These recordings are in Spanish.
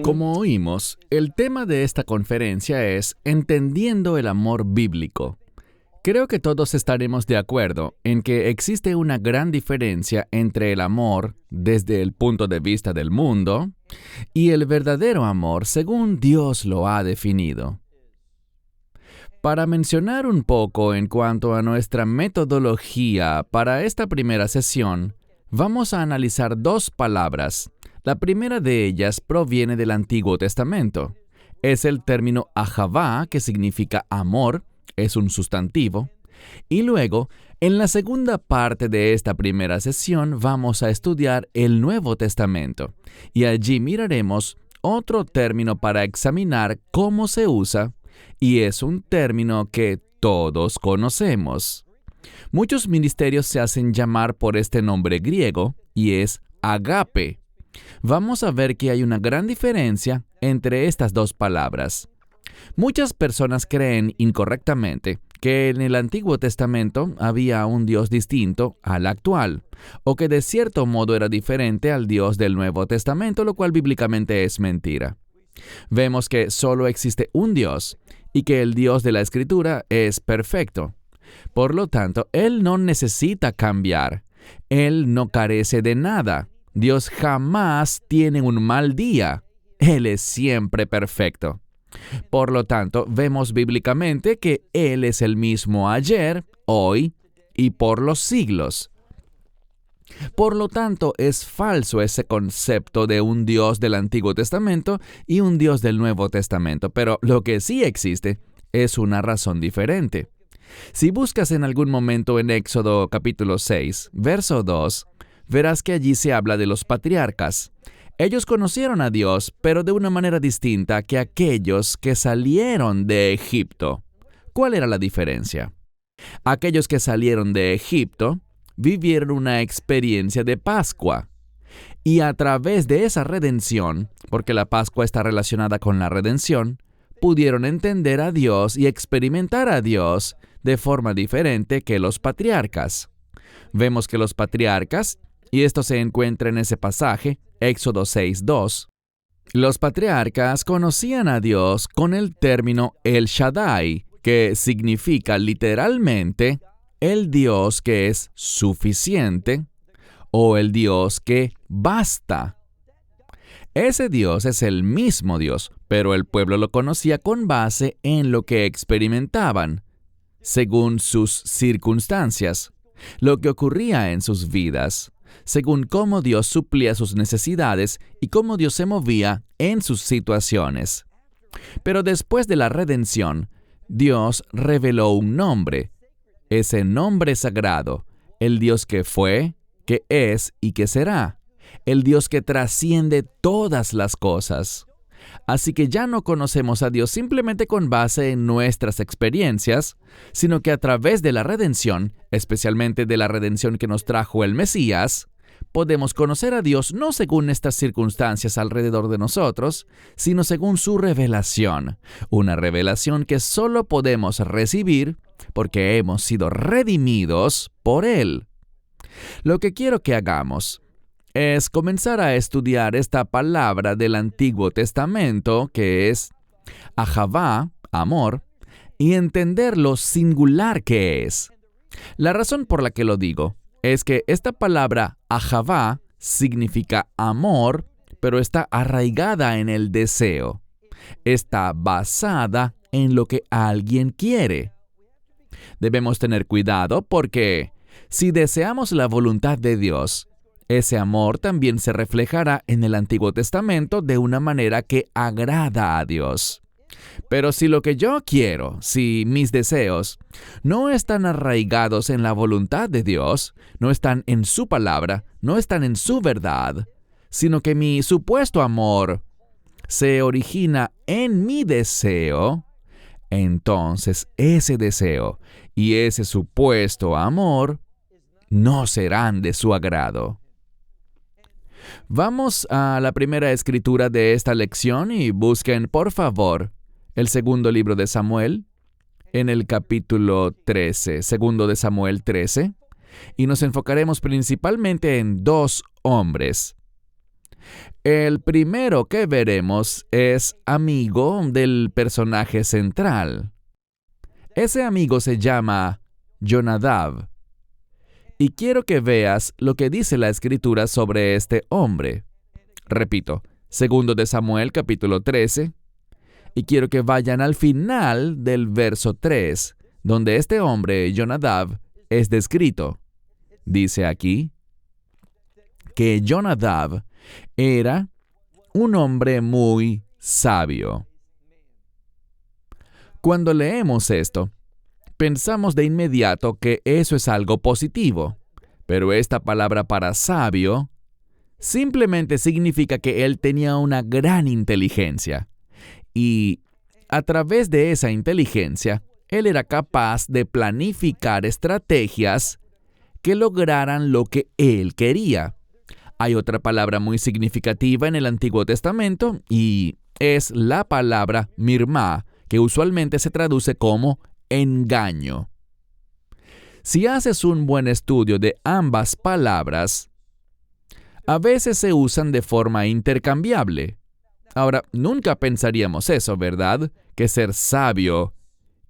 Como oímos, el tema de esta conferencia es Entendiendo el amor bíblico. Creo que todos estaremos de acuerdo en que existe una gran diferencia entre el amor desde el punto de vista del mundo y el verdadero amor según Dios lo ha definido. Para mencionar un poco en cuanto a nuestra metodología para esta primera sesión, vamos a analizar dos palabras. La primera de ellas proviene del Antiguo Testamento. Es el término ahavá, que significa amor, es un sustantivo. Y luego, en la segunda parte de esta primera sesión, vamos a estudiar el Nuevo Testamento. Y allí miraremos otro término para examinar cómo se usa, y es un término que todos conocemos. Muchos ministerios se hacen llamar por este nombre griego, y es agape. Vamos a ver que hay una gran diferencia entre estas dos palabras. Muchas personas creen incorrectamente que en el Antiguo Testamento había un Dios distinto al actual, o que de cierto modo era diferente al Dios del Nuevo Testamento, lo cual bíblicamente es mentira. Vemos que solo existe un Dios, y que el Dios de la Escritura es perfecto. Por lo tanto, Él no necesita cambiar. Él no carece de nada. Dios jamás tiene un mal día. Él es siempre perfecto. Por lo tanto, vemos bíblicamente que Él es el mismo ayer, hoy y por los siglos. Por lo tanto, es falso ese concepto de un Dios del Antiguo Testamento y un Dios del Nuevo Testamento, pero lo que sí existe es una razón diferente. Si buscas en algún momento en Éxodo capítulo 6, verso 2, verás que allí se habla de los patriarcas. Ellos conocieron a Dios, pero de una manera distinta que aquellos que salieron de Egipto. ¿Cuál era la diferencia? Aquellos que salieron de Egipto vivieron una experiencia de Pascua. Y a través de esa redención, porque la Pascua está relacionada con la redención, pudieron entender a Dios y experimentar a Dios de forma diferente que los patriarcas. Vemos que los patriarcas, y esto se encuentra en ese pasaje, Éxodo 6:2, los patriarcas conocían a Dios con el término El Shaddai, que significa literalmente el Dios que es suficiente o el Dios que basta. Ese Dios es el mismo Dios, pero el pueblo lo conocía con base en lo que experimentaban, según sus circunstancias, lo que ocurría en sus vidas, según cómo Dios suplía sus necesidades y cómo Dios se movía en sus situaciones. Pero después de la redención, Dios reveló un nombre, ese nombre sagrado, el Dios que fue, que es y que será, el Dios que trasciende todas las cosas. Así que ya no conocemos a Dios simplemente con base en nuestras experiencias, sino que a través de la redención, especialmente de la redención que nos trajo el Mesías, podemos conocer a Dios no según estas circunstancias alrededor de nosotros, sino según su revelación, una revelación que solo podemos recibir porque hemos sido redimidos por Él. Lo que quiero que hagamos es comenzar a estudiar esta palabra del Antiguo Testamento, que es ahavá, amor, y entender lo singular que es. La razón por la que lo digo es que esta palabra ahavá significa amor, pero está arraigada en el deseo. Está basada en lo que alguien quiere. Debemos tener cuidado porque si deseamos la voluntad de Dios, ese amor también se reflejará en el Antiguo Testamento de una manera que agrada a Dios. Pero si lo que yo quiero, si mis deseos, no están arraigados en la voluntad de Dios, no están en su palabra, no están en su verdad, sino que mi supuesto amor se origina en mi deseo, entonces ese deseo y ese supuesto amor no serán de su agrado. Vamos a la primera escritura de esta lección y busquen, por favor, el segundo libro de Samuel, en el capítulo 13, segundo de Samuel 13, y nos enfocaremos principalmente en dos hombres. El primero que veremos es amigo del personaje central. Ese amigo se llama Jonadab. Y quiero que veas lo que dice la Escritura sobre este hombre. Repito, segundo de Samuel capítulo 13, y quiero que vayan al final del verso 3, donde este hombre, Jonadab, es descrito. Dice aquí que Jonadab era un hombre muy sabio. Cuando leemos esto, pensamos de inmediato que eso es algo positivo, pero esta palabra para sabio simplemente significa que él tenía una gran inteligencia. Y a través de esa inteligencia, él era capaz de planificar estrategias que lograran lo que él quería. Hay otra palabra muy significativa en el Antiguo Testamento y es la palabra mirmá, que usualmente se traduce como engaño. Si haces un buen estudio de ambas palabras, a veces se usan de forma intercambiable. Ahora, nunca pensaríamos eso, ¿verdad? Que ser sabio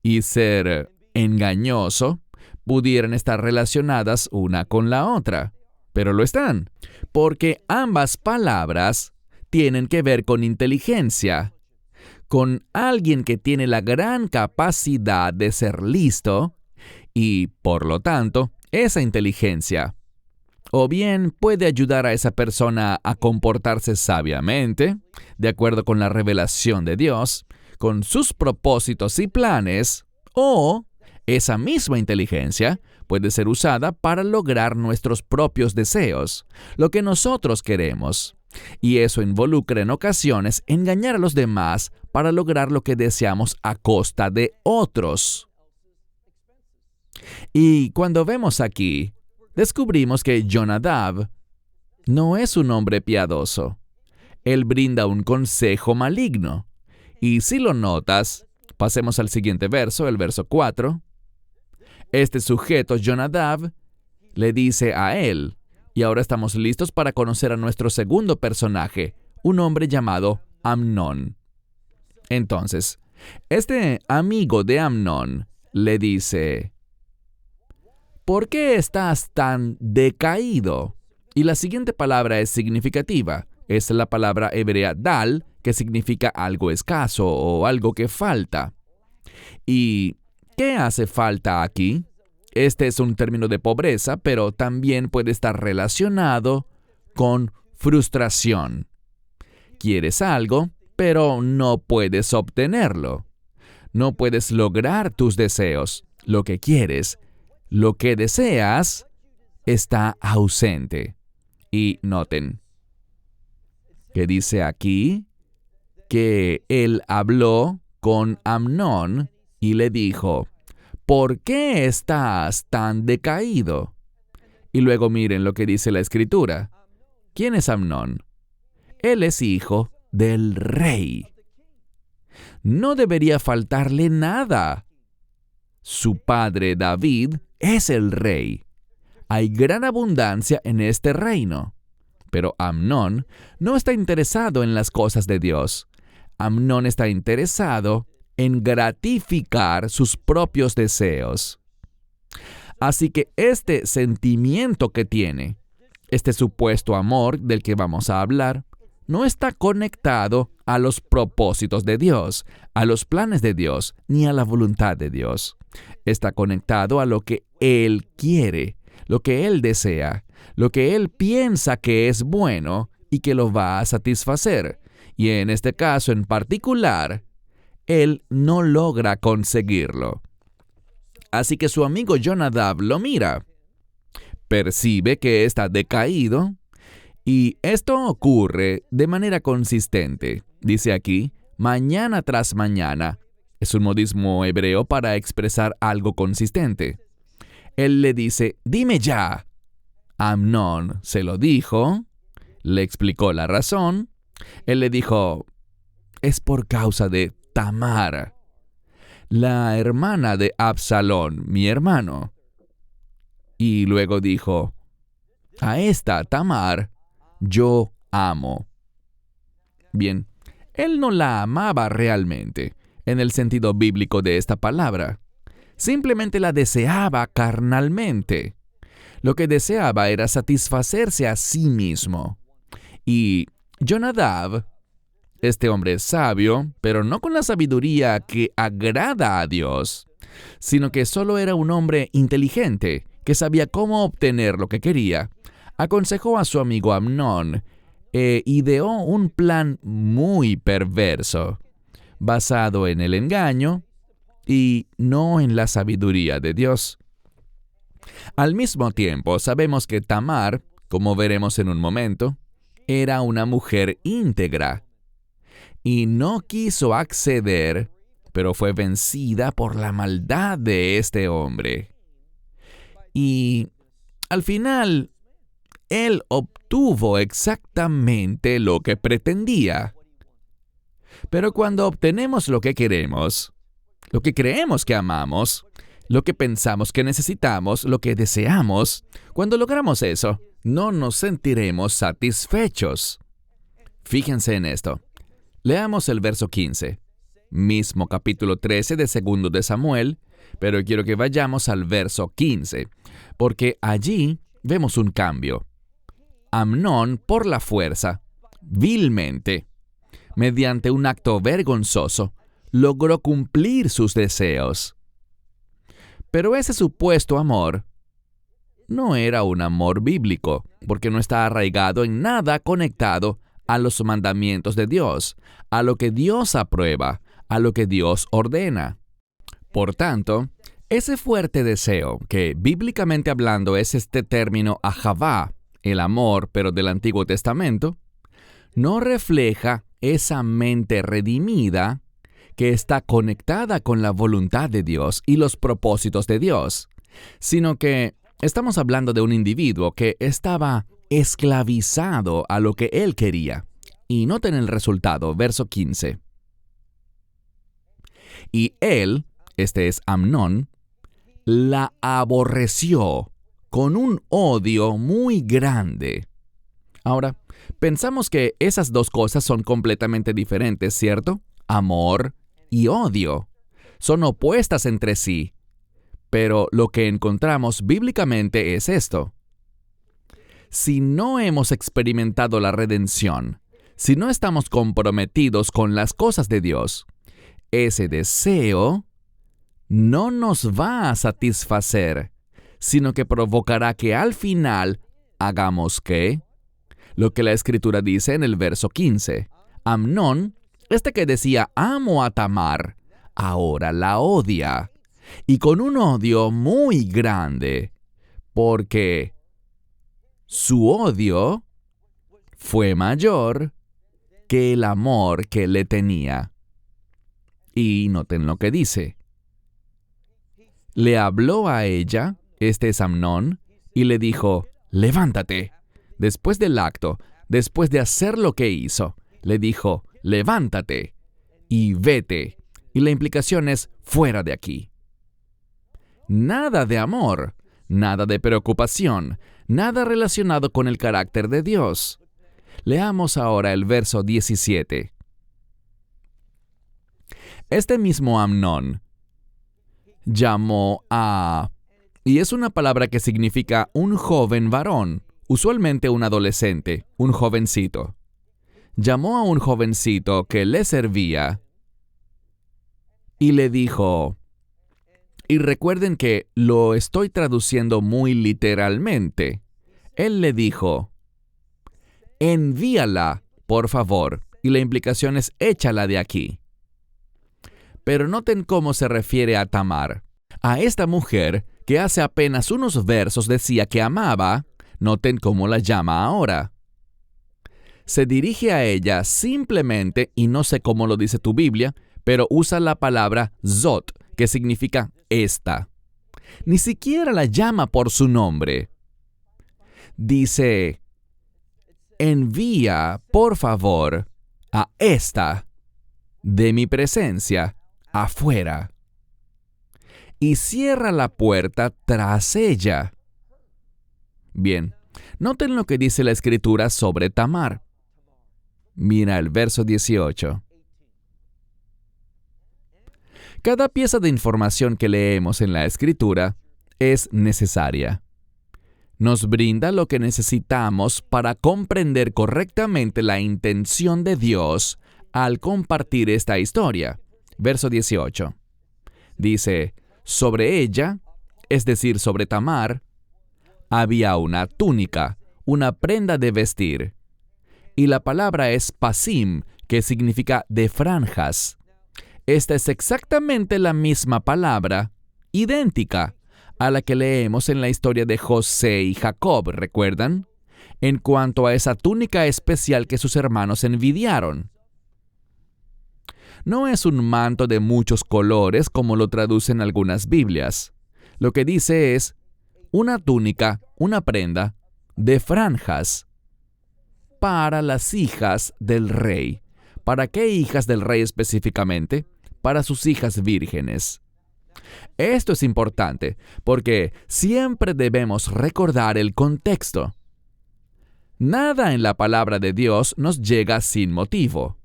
y ser engañoso pudieran estar relacionadas una con la otra. Pero lo están, porque ambas palabras tienen que ver con inteligencia, con alguien que tiene la gran capacidad de ser listo y, por lo tanto, esa inteligencia o bien puede ayudar a esa persona a comportarse sabiamente, de acuerdo con la revelación de Dios, con sus propósitos y planes, o esa misma inteligencia puede ser usada para lograr nuestros propios deseos, lo que nosotros queremos. Y eso involucra en ocasiones engañar a los demás para lograr lo que deseamos a costa de otros. Y cuando vemos aquí, descubrimos que Jonadab no es un hombre piadoso. Él brinda un consejo maligno. Y si lo notas, pasemos al siguiente verso, el verso 4. Este sujeto, Jonadab, le dice a él, y ahora estamos listos para conocer a nuestro segundo personaje, un hombre llamado Amnón. Entonces, este amigo de Amnón le dice: ¿por qué estás tan decaído? Y la siguiente palabra es significativa. Es la palabra hebrea dal, que significa algo escaso o algo que falta. ¿Y qué hace falta aquí? Este es un término de pobreza, pero también puede estar relacionado con frustración. Quieres algo, pero no puedes obtenerlo. No puedes lograr tus deseos, lo que quieres. Lo que deseas está ausente. Y noten que dice aquí que él habló con Amnón y le dijo: ¿por qué estás tan decaído? Y luego miren lo que dice la Escritura. ¿Quién es Amnón? Él es hijo del rey. No debería faltarle nada. Su padre David es el rey. Hay gran abundancia en este reino. Pero Amnón no está interesado en las cosas de Dios. Amnón está interesado en gratificar sus propios deseos. Así que este sentimiento que tiene, este supuesto amor del que vamos a hablar, no está conectado a los propósitos de Dios, a los planes de Dios, ni a la voluntad de Dios. Está conectado a lo que Él quiere, lo que Él desea, lo que Él piensa que es bueno y que lo va a satisfacer. Y en este caso en particular, Él no logra conseguirlo. Así que su amigo Jonadab lo mira, percibe que está decaído, y esto ocurre de manera consistente. Dice aquí, mañana tras mañana. Es un modismo hebreo para expresar algo consistente. Él le dice: dime ya. Amnón se lo dijo, Le explicó la razón. Él le dijo, es por causa de Tamar, la hermana de Absalón, mi hermano. Y luego dijo, a esta Tamar yo amo. Bien, él no la amaba realmente, en el sentido bíblico de esta palabra. Simplemente la deseaba carnalmente. Lo que deseaba era satisfacerse a sí mismo. Y Jonadab, este hombre sabio, pero no con la sabiduría que agrada a Dios, sino que solo era un hombre inteligente, que sabía cómo obtener lo que quería, aconsejó a su amigo Amnón e ideó un plan muy perverso, basado en el engaño y no en la sabiduría de Dios. Al mismo tiempo, sabemos que Tamar, como veremos en un momento, era una mujer íntegra y no quiso acceder, pero fue vencida por la maldad de este hombre. Y al final, él obtuvo exactamente lo que pretendía. Pero cuando obtenemos lo que queremos, lo que creemos que amamos, lo que pensamos que necesitamos, lo que deseamos, cuando logramos eso, no nos sentiremos satisfechos. Fíjense en esto. Leamos el verso 15, mismo capítulo 13 de 2 de Samuel, pero quiero que vayamos al verso 15, porque allí vemos un cambio. Amnón, por la fuerza, vilmente, mediante un acto vergonzoso, logró cumplir sus deseos. Pero ese supuesto amor no era un amor bíblico, porque no está arraigado en nada conectado a los mandamientos de Dios, a lo que Dios aprueba, a lo que Dios ordena. Por tanto, ese fuerte deseo, que bíblicamente hablando es este término ahavá, el amor, pero del Antiguo Testamento, no refleja esa mente redimida que está conectada con la voluntad de Dios y los propósitos de Dios, sino que estamos hablando de un individuo que estaba esclavizado a lo que él quería. Y noten el resultado, verso 15. Y él, este es Amnón, la aborreció con un odio muy grande. Ahora, pensamos que esas dos cosas son completamente diferentes, ¿cierto? Amor y odio. Son opuestas entre sí. Pero lo que encontramos bíblicamente es esto. Si no hemos experimentado la redención, si no estamos comprometidos con las cosas de Dios, ese deseo no nos va a satisfacer, sino que provocará que al final hagamos ¿qué? Lo que la Escritura dice en el verso 15. Amnón, este que decía amo a Tamar, ahora la odia, y con un odio muy grande, porque su odio fue mayor que el amor que le tenía. Y noten lo que dice. Le habló a ella, este es Amnón, y le dijo, levántate. Después del acto, después de hacer lo que hizo, le dijo, levántate y vete. Y la implicación es, fuera de aquí. Nada de amor, nada de preocupación, nada relacionado con el carácter de Dios. Leamos ahora el verso 17. Este mismo Amnón llamó a... Y es una palabra que significa un joven varón, usualmente un adolescente, un jovencito. Llamó a un jovencito que le servía y le dijo... Y recuerden que lo estoy traduciendo muy literalmente. Él le dijo, envíala, por favor, y la implicación es échala de aquí. Pero noten cómo se refiere a Tamar. A esta mujer que hace apenas unos versos decía que amaba, noten cómo la llama ahora. Se dirige a ella simplemente, y no sé cómo lo dice tu Biblia, pero usa la palabra zot, que significa esta. Ni siquiera la llama por su nombre. Dice, envía, por favor, a esta de mi presencia afuera y cierra la puerta tras ella. Bien, noten lo que dice la Escritura sobre Tamar. Mira el verso 18. Cada pieza de información que leemos en la Escritura es necesaria. Nos brinda lo que necesitamos para comprender correctamente la intención de Dios al compartir esta historia. Verso 18. Dice, sobre ella, es decir, sobre Tamar, había una túnica, una prenda de vestir. Y la palabra es pasim, que significa de franjas. Esta es exactamente la misma palabra, idéntica, a la que leemos en la historia de José y Jacob, ¿recuerdan? En cuanto a esa túnica especial que sus hermanos envidiaron. No es un manto de muchos colores como lo traducen algunas Biblias. Lo que dice es una túnica, una prenda, de franjas para las hijas del rey. ¿Para qué hijas del rey específicamente? Para sus hijas vírgenes. Esto es importante porque siempre debemos recordar el contexto. Nada en la palabra de Dios nos llega sin motivo.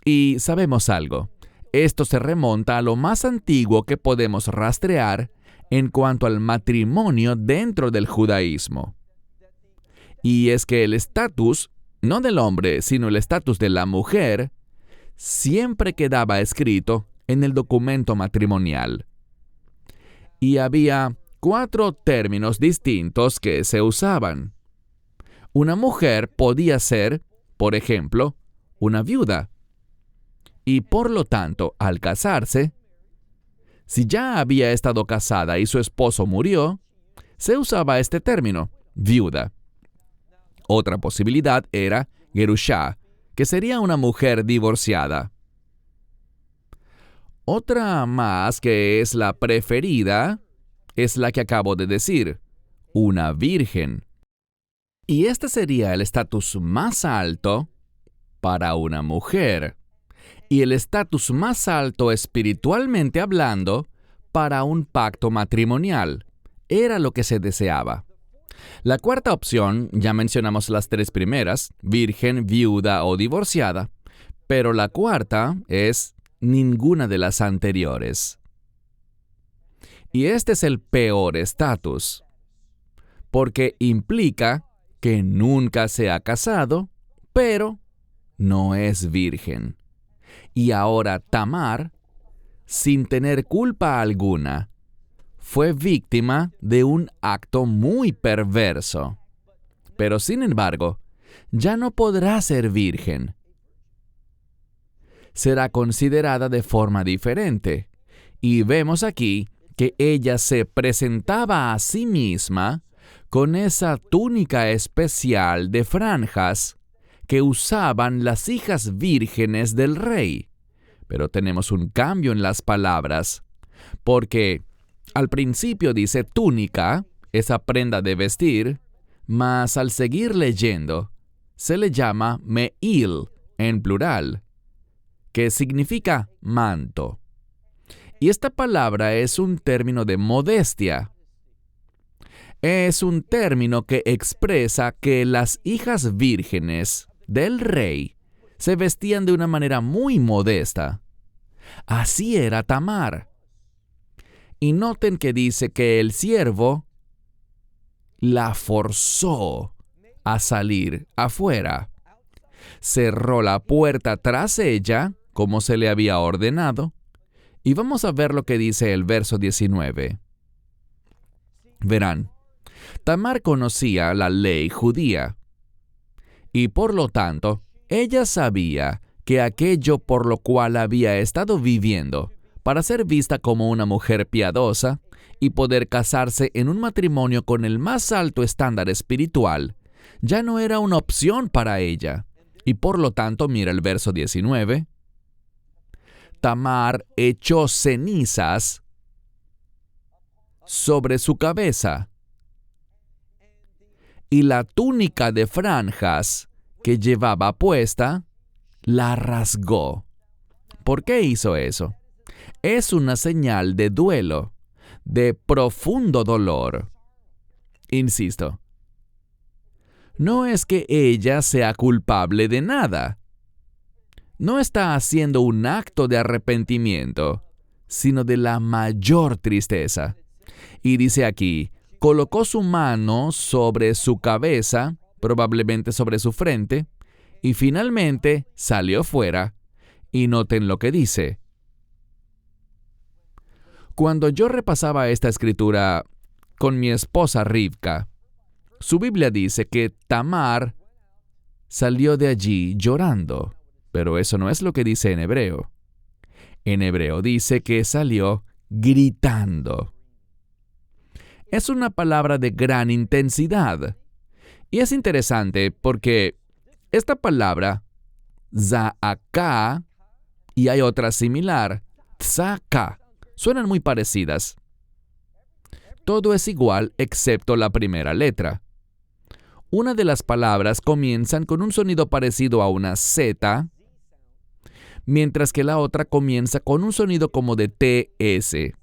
Y sabemos algo, esto se remonta a lo más antiguo que podemos rastrear en cuanto al matrimonio dentro del judaísmo. Y es que el estatus, no del hombre, sino el estatus de la mujer, siempre quedaba escrito en el documento matrimonial. Y había 4 términos distintos que se usaban. Una mujer podía ser, por ejemplo, una viuda. Y por lo tanto, al casarse, si ya había estado casada y su esposo murió, se usaba este término, viuda. Otra posibilidad era gerushá, que sería una mujer divorciada. Otra más, que es la preferida, es la que acabo de decir, una virgen. Y este sería el estatus más alto para una mujer, y el estatus más alto espiritualmente hablando para un pacto matrimonial. Era lo que se deseaba. La cuarta opción, ya mencionamos las 3 primeras, virgen, viuda o divorciada, pero la cuarta es ninguna de las anteriores. Y este es el peor estatus, porque implica que nunca se ha casado, pero no es virgen. Y ahora Tamar, sin tener culpa alguna, fue víctima de un acto muy perverso. Pero sin embargo, ya no podrá ser virgen. Será considerada de forma diferente. Y vemos aquí que ella se presentaba a sí misma con esa túnica especial de franjas que usaban las hijas vírgenes del rey. Pero tenemos un cambio en las palabras, porque al principio dice túnica, esa prenda de vestir, mas al seguir leyendo, se le llama me'il en plural, que significa manto. Y esta palabra es un término de modestia. Es un término que expresa que las hijas vírgenes del rey se vestían de una manera muy modesta. Así era Tamar. Y noten que dice que el siervo la forzó a salir afuera. Cerró la puerta tras ella, como se le había ordenado, y vamos a ver lo que dice el verso 19. Verán, Tamar conocía la ley judía, y por lo tanto, ella sabía que aquello por lo cual había estado viviendo, para ser vista como una mujer piadosa y poder casarse en un matrimonio con el más alto estándar espiritual, ya no era una opción para ella. Y por lo tanto, mira el verso 19. Tamar echó cenizas sobre su cabeza y la túnica de franjas que llevaba puesta, la rasgó. ¿Por qué hizo eso? Es una señal de duelo, de profundo dolor. Insisto, no es que ella sea culpable de nada. No está haciendo un acto de arrepentimiento, sino de la mayor tristeza. Y dice aquí, colocó su mano sobre su cabeza, probablemente sobre su frente, y finalmente salió fuera. Y noten lo que dice. Cuando yo repasaba esta escritura con mi esposa Rivka, su Biblia dice que Tamar salió de allí llorando, pero eso no es lo que dice en hebreo. En hebreo dice que salió gritando. Es una palabra de gran intensidad. Y es interesante porque esta palabra, za'aka, y hay otra similar, tzaka, suenan muy parecidas. Todo es igual excepto la primera letra. Una de las palabras comienzan con un sonido parecido a una Z, mientras que la otra comienza con un sonido como de TS.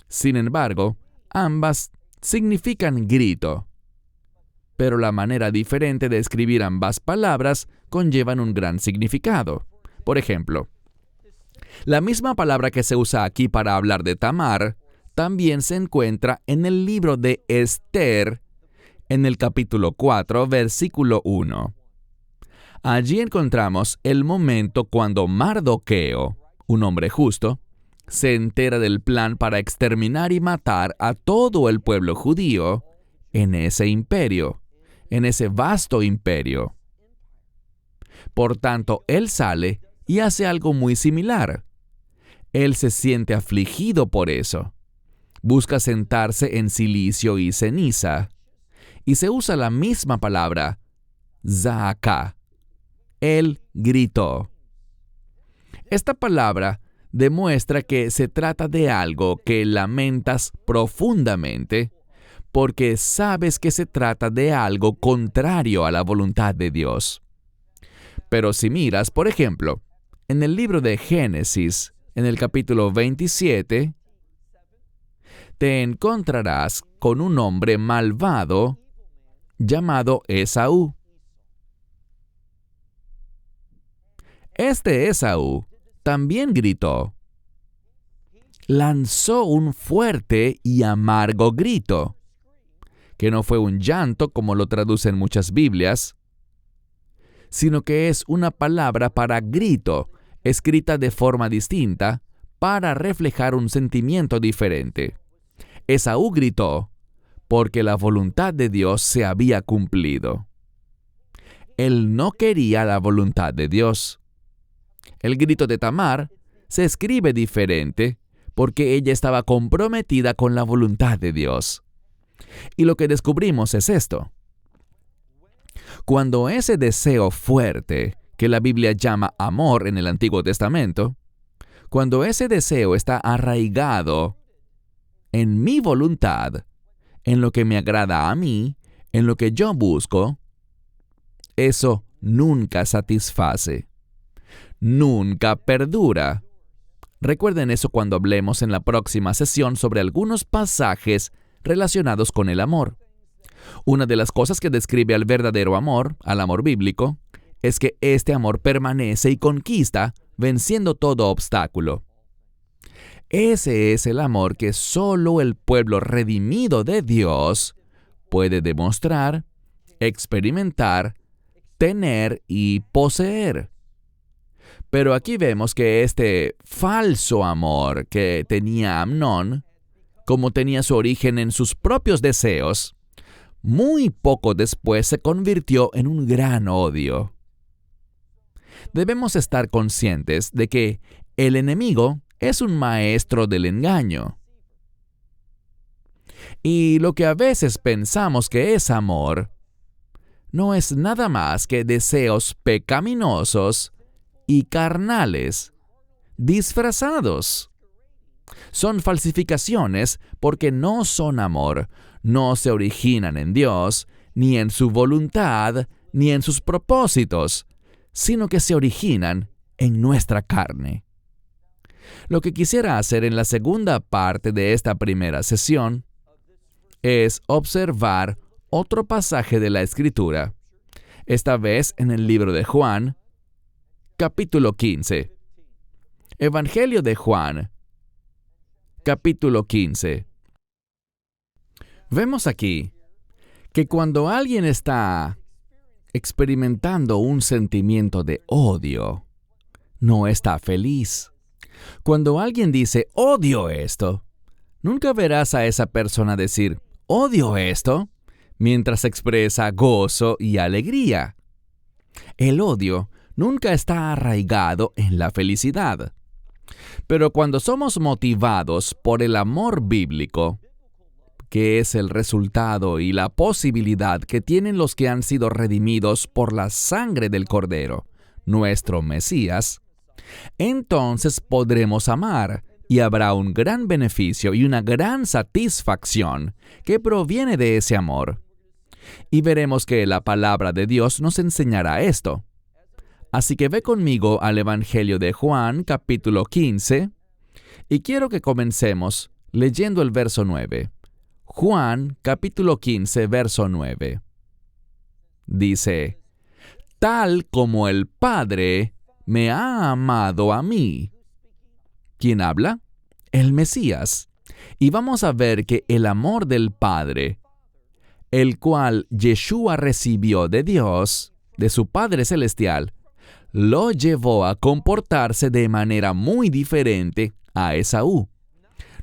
Sin embargo, ambas significan grito, pero la manera diferente de escribir ambas palabras conllevan un gran significado. Por ejemplo, la misma palabra que se usa aquí para hablar de Tamar también se encuentra en el libro de Esther, en el capítulo 4, versículo 1. Allí encontramos el momento cuando Mardoqueo, un hombre justo, se entera del plan para exterminar y matar a todo el pueblo judío en ese imperio, en ese vasto imperio. Por tanto, él sale y hace algo muy similar. Él se siente afligido por eso. Busca sentarse en silicio y ceniza. Y se usa la misma palabra, za'aka. Él gritó. Esta palabra demuestra que se trata de algo que lamentas profundamente porque sabes que se trata de algo contrario a la voluntad de Dios. Pero si miras, por ejemplo, en el libro de Génesis, en el capítulo 27, te encontrarás con un hombre malvado llamado Esaú. Este Esaú también gritó. Lanzó un fuerte y amargo grito, que no fue un llanto como lo traducen muchas Biblias, sino que es una palabra para grito, escrita de forma distinta, para reflejar un sentimiento diferente. Esaú gritó, porque la voluntad de Dios se había cumplido. Él no quería la voluntad de Dios. El grito de Tamar se escribe diferente, porque ella estaba comprometida con la voluntad de Dios. Y lo que descubrimos es esto. Cuando ese deseo fuerte, que la Biblia llama amor en el Antiguo Testamento, cuando ese deseo está arraigado en mi voluntad, en lo que me agrada a mí, en lo que yo busco, eso nunca satisface, nunca perdura. Recuerden eso cuando hablemos en la próxima sesión sobre algunos pasajes relacionados con el amor. Una de las cosas que describe al verdadero amor, al amor bíblico, es que este amor permanece y conquista, venciendo todo obstáculo. Ese es el amor que solo el pueblo redimido de Dios puede demostrar, experimentar, tener y poseer. Pero aquí vemos que este falso amor que tenía Amnón, como tenía su origen en sus propios deseos, muy poco después se convirtió en un gran odio. Debemos estar conscientes de que el enemigo es un maestro del engaño. Y lo que a veces pensamos que es amor, no es nada más que deseos pecaminosos y carnales, disfrazados. Son falsificaciones porque no son amor, no se originan en Dios, ni en su voluntad, ni en sus propósitos, sino que se originan en nuestra carne. Lo que quisiera hacer en la segunda parte de esta primera sesión es observar otro pasaje de la Escritura, esta vez en el libro de Juan, capítulo 15. Evangelio de Juan, capítulo 15. Vemos aquí que cuando alguien está experimentando un sentimiento de odio, no está feliz. Cuando alguien dice, odio esto, nunca verás a esa persona decir, odio esto, mientras expresa gozo y alegría. El odio nunca está arraigado en la felicidad. Pero cuando somos motivados por el amor bíblico, que es el resultado y la posibilidad que tienen los que han sido redimidos por la sangre del Cordero, nuestro Mesías, entonces podremos amar y habrá un gran beneficio y una gran satisfacción que proviene de ese amor. Y veremos que la palabra de Dios nos enseñará esto. Así que ve conmigo al Evangelio de Juan, capítulo 15, y quiero que comencemos leyendo el verso 9. Juan, capítulo 15, verso 9. Dice, tal como el Padre me ha amado a mí. ¿Quién habla? El Mesías. Y vamos a ver que el amor del Padre, el cual Yeshua recibió de Dios, de su Padre Celestial, lo llevó a comportarse de manera muy diferente a Esaú,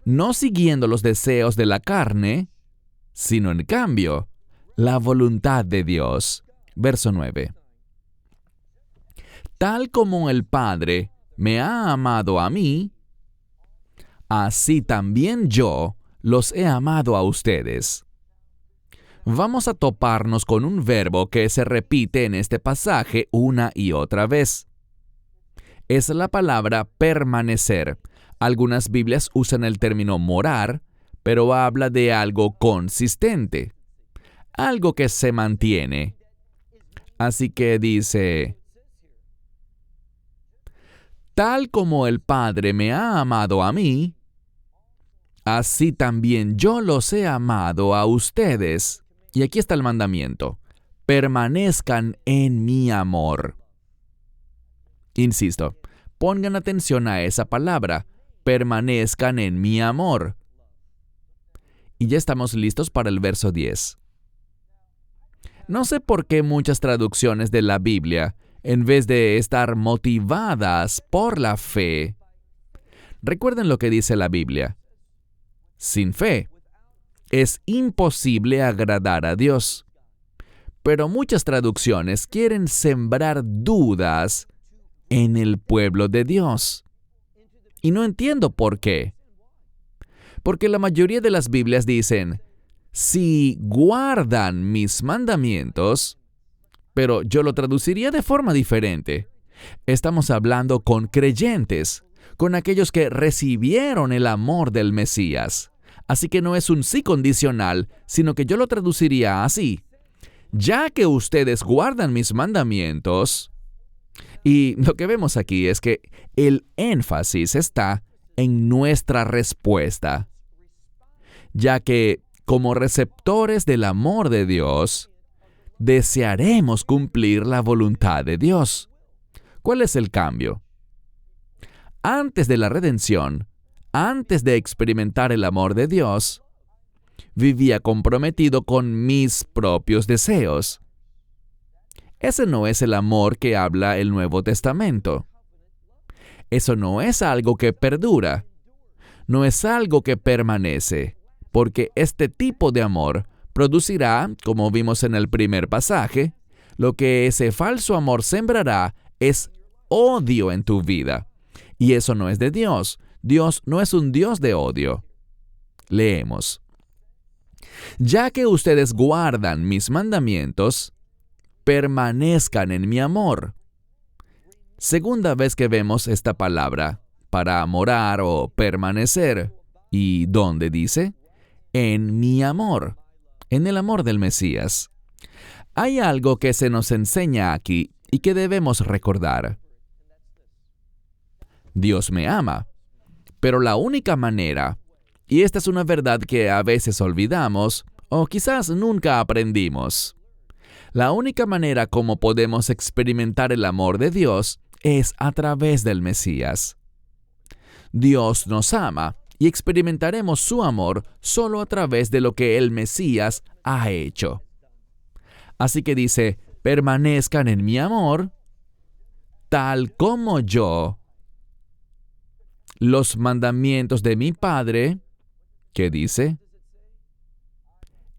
no siguiendo los deseos de la carne, sino en cambio, la voluntad de Dios. Verso 9. Tal como el Padre me ha amado a mí, así también yo los he amado a ustedes. Vamos a toparnos con un verbo que se repite en este pasaje una y otra vez. Es la palabra permanecer. Algunas Biblias usan el término morar, pero habla de algo consistente, algo que se mantiene. Así que dice, tal como el Padre me ha amado a mí, así también yo los he amado a ustedes. Y aquí está el mandamiento, permanezcan en mi amor. Insisto, pongan atención a esa palabra, permanezcan en mi amor. Y ya estamos listos para el verso 10. No sé por qué muchas traducciones de la Biblia, en vez de estar motivadas por la fe, recuerden lo que dice la Biblia. Sin fe, es imposible agradar a Dios. Pero muchas traducciones quieren sembrar dudas en el pueblo de Dios. Y no entiendo por qué. Porque la mayoría de las Biblias dicen, si guardan mis mandamientos, pero yo lo traduciría de forma diferente. Estamos hablando con creyentes, con aquellos que recibieron el amor del Mesías. Así que no es un sí condicional, sino que yo lo traduciría así. Ya que ustedes guardan mis mandamientos, y lo que vemos aquí es que el énfasis está en nuestra respuesta, ya que como receptores del amor de Dios, desearemos cumplir la voluntad de Dios. ¿Cuál es el cambio? Antes de la redención, antes de experimentar el amor de Dios, vivía comprometido con mis propios deseos. Ese no es el amor que habla el Nuevo Testamento. Eso no es algo que perdura, no es algo que permanece, porque este tipo de amor producirá, como vimos en el primer pasaje, lo que ese falso amor sembrará es odio en tu vida. Y eso no es de Dios. Dios no es un Dios de odio. Leemos. Ya que ustedes guardan mis mandamientos, permanezcan en mi amor. Segunda vez que vemos esta palabra, para morar o permanecer. ¿Y dónde dice? En mi amor. en el amor del Mesías. Hay algo que se nos enseña aquí y que debemos recordar. Dios me ama, pero la única manera, y esta es una verdad que a veces olvidamos o quizás nunca aprendimos, la única manera como podemos experimentar el amor de Dios es a través del Mesías. Dios nos ama y experimentaremos su amor solo a través de lo que el Mesías ha hecho. Así que dice, permanezcan en mi amor, tal como yo. Los mandamientos de mi Padre, ¿qué dice?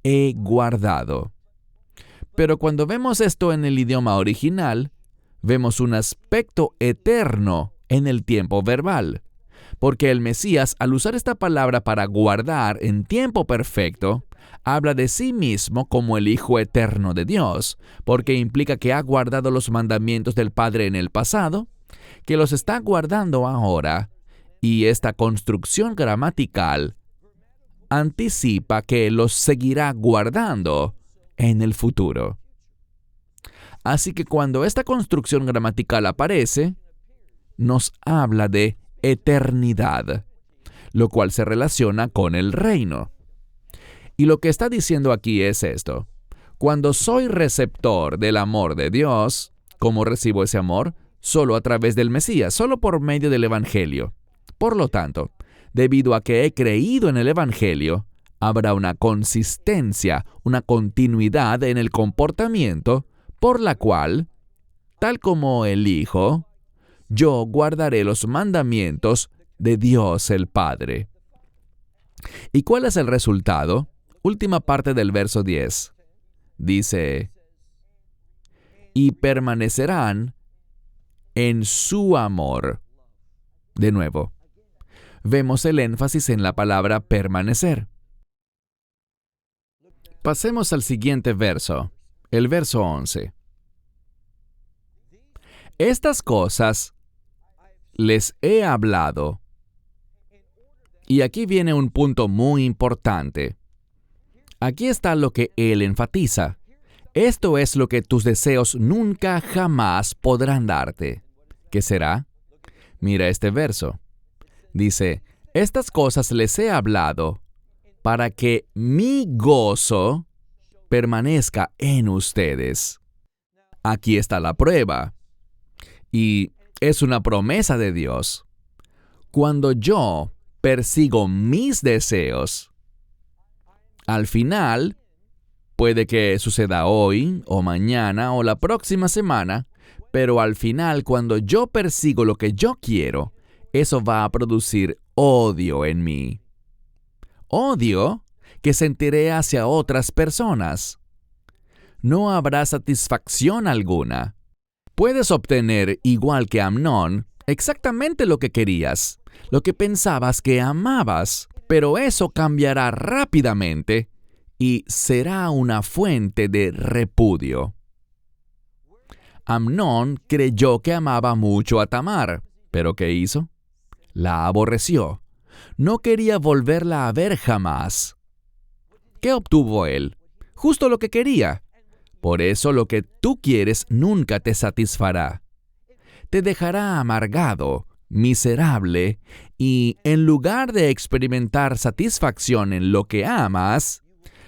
He guardado. Pero cuando vemos esto en el idioma original, vemos un aspecto eterno en el tiempo verbal. Porque el Mesías, al usar esta palabra para guardar en tiempo perfecto, habla de sí mismo como el Hijo eterno de Dios, porque implica que ha guardado los mandamientos del Padre en el pasado, que los está guardando ahora, y esta construcción gramatical anticipa que los seguirá guardando en el futuro. Así que cuando esta construcción gramatical aparece, nos habla de eternidad, lo cual se relaciona con el reino. Y lo que está diciendo aquí es esto. Cuando soy receptor del amor de Dios, ¿cómo recibo ese amor? Solo a través del Mesías, solo por medio del Evangelio. Por lo tanto, debido a que he creído en el Evangelio, habrá una consistencia, una continuidad en el comportamiento por la cual, tal como el Hijo, yo guardaré los mandamientos de Dios el Padre. ¿Y cuál es el resultado? Última parte del verso 10. Dice, y permanecerán en su amor. De nuevo, vemos el énfasis en la palabra permanecer. Pasemos al siguiente verso, el verso 11. Estas cosas les he hablado. Y aquí viene un punto muy importante. Aquí está lo que él enfatiza. Esto es lo que tus deseos nunca jamás podrán darte. ¿Qué será? Mira este verso. Dice, estas cosas les he hablado para que mi gozo permanezca en ustedes. Aquí está la prueba. Y es una promesa de Dios. Cuando yo persigo mis deseos, al final, puede que suceda hoy, o mañana, o la próxima semana, pero al final, cuando yo persigo lo que yo quiero, eso va a producir odio en mí. Odio que sentiré hacia otras personas. No habrá satisfacción alguna. Puedes obtener, igual que Amnón, exactamente lo que querías, lo que pensabas que amabas, pero eso cambiará rápidamente y será una fuente de repudio. Amnón creyó que amaba mucho a Tamar, pero ¿qué hizo? La aborreció. No quería volverla a ver jamás. ¿Qué obtuvo él? Justo lo que quería. Por eso lo que tú quieres nunca te satisfará. Te dejará amargado, miserable, y en lugar de experimentar satisfacción en lo que amas,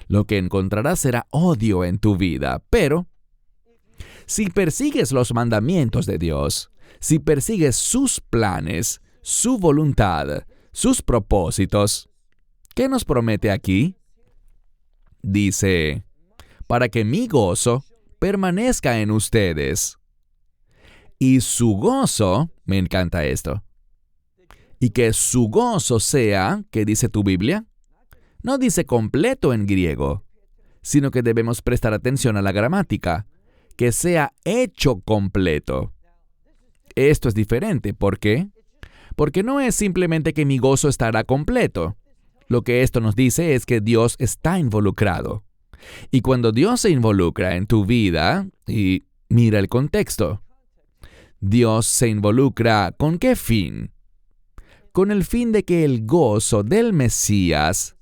lo que encontrarás será odio en tu vida. Pero, si persigues los mandamientos de Dios, si persigues sus planes, su voluntad, sus propósitos, ¿qué nos promete aquí? Dice, para que mi gozo permanezca en ustedes. Y su gozo, me encanta esto, y que su gozo sea, ¿qué dice tu Biblia? No dice completo en griego, sino que debemos prestar atención a la gramática, que sea hecho completo. Esto es diferente, ¿por qué? Porque no es simplemente que mi gozo estará completo. Lo que esto nos dice es que Dios está involucrado. Y cuando Dios se involucra en tu vida, y mira el contexto, Dios se involucra ¿con qué fin? Con el fin de que el gozo del Mesías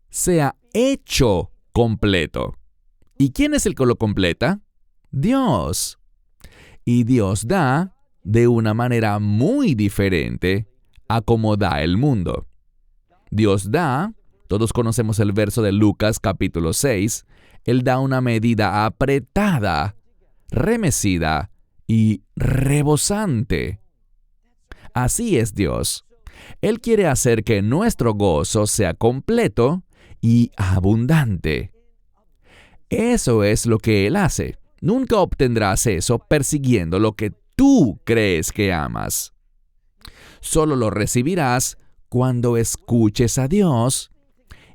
sea hecho completo. ¿Y quién es el que lo completa? Dios. Y Dios da de una manera muy diferente a como da el mundo. Dios da, todos conocemos el verso de Lucas capítulo 6, Él da una medida apretada, remecida y rebosante. Así es Dios. Él quiere hacer que nuestro gozo sea completo y abundante. Eso es lo que Él hace. Nunca obtendrás eso persiguiendo lo que tú crees que amas. Solo lo recibirás cuando escuches a Dios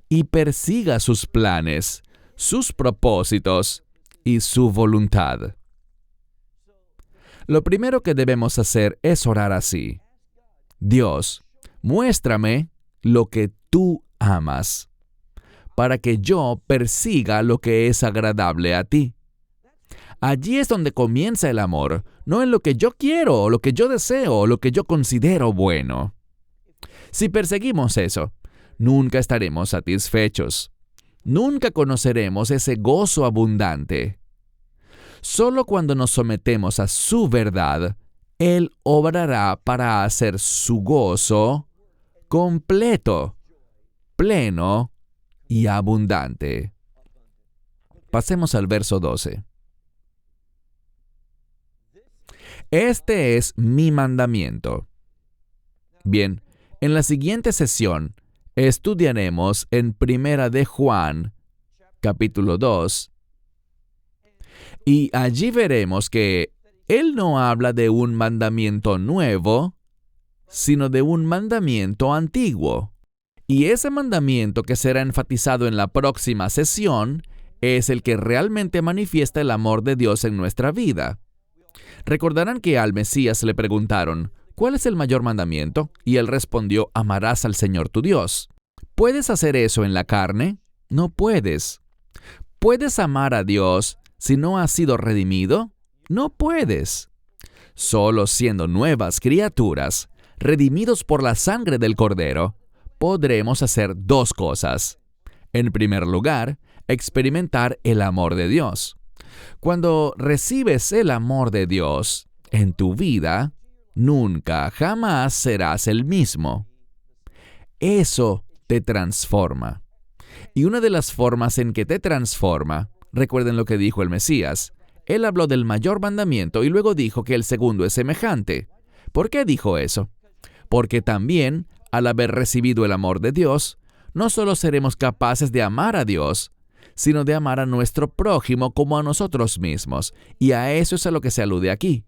y persigas sus planes, sus propósitos y su voluntad. Lo primero que debemos hacer es orar así: Dios, muéstrame lo que tú amas, para que yo persiga lo que es agradable a ti. Allí es donde comienza el amor, no en lo que yo quiero, o lo que yo deseo, o lo que yo considero bueno. Si perseguimos eso, nunca estaremos satisfechos. Nunca conoceremos ese gozo abundante. Solo cuando nos sometemos a su verdad, Él obrará para hacer su gozo completo, pleno y abundante. Pasemos al verso 12. Este es mi mandamiento. Bien, en la siguiente sesión estudiaremos en Primera de Juan, capítulo 2, y allí veremos que Él no habla de un mandamiento nuevo, sino de un mandamiento antiguo. Y ese mandamiento que será enfatizado en la próxima sesión es el que realmente manifiesta el amor de Dios en nuestra vida. Recordarán que al Mesías le preguntaron, ¿cuál es el mayor mandamiento? Y él respondió, amarás al Señor tu Dios. ¿Puedes hacer eso en la carne? No puedes. ¿Puedes amar a Dios si no has sido redimido? No puedes. Solo siendo nuevas criaturas, redimidos por la sangre del Cordero, podremos hacer dos cosas. En primer lugar, experimentar el amor de Dios. Cuando recibes el amor de Dios en tu vida, nunca, jamás serás el mismo. Eso te transforma. Y una de las formas en que te transforma, recuerden lo que dijo el Mesías. Él habló del mayor mandamiento y luego dijo que el segundo es semejante. ¿Por qué dijo eso? Porque también, al haber recibido el amor de Dios, no solo seremos capaces de amar a Dios, sino de amar a nuestro prójimo como a nosotros mismos. Y a eso es a lo que se alude aquí.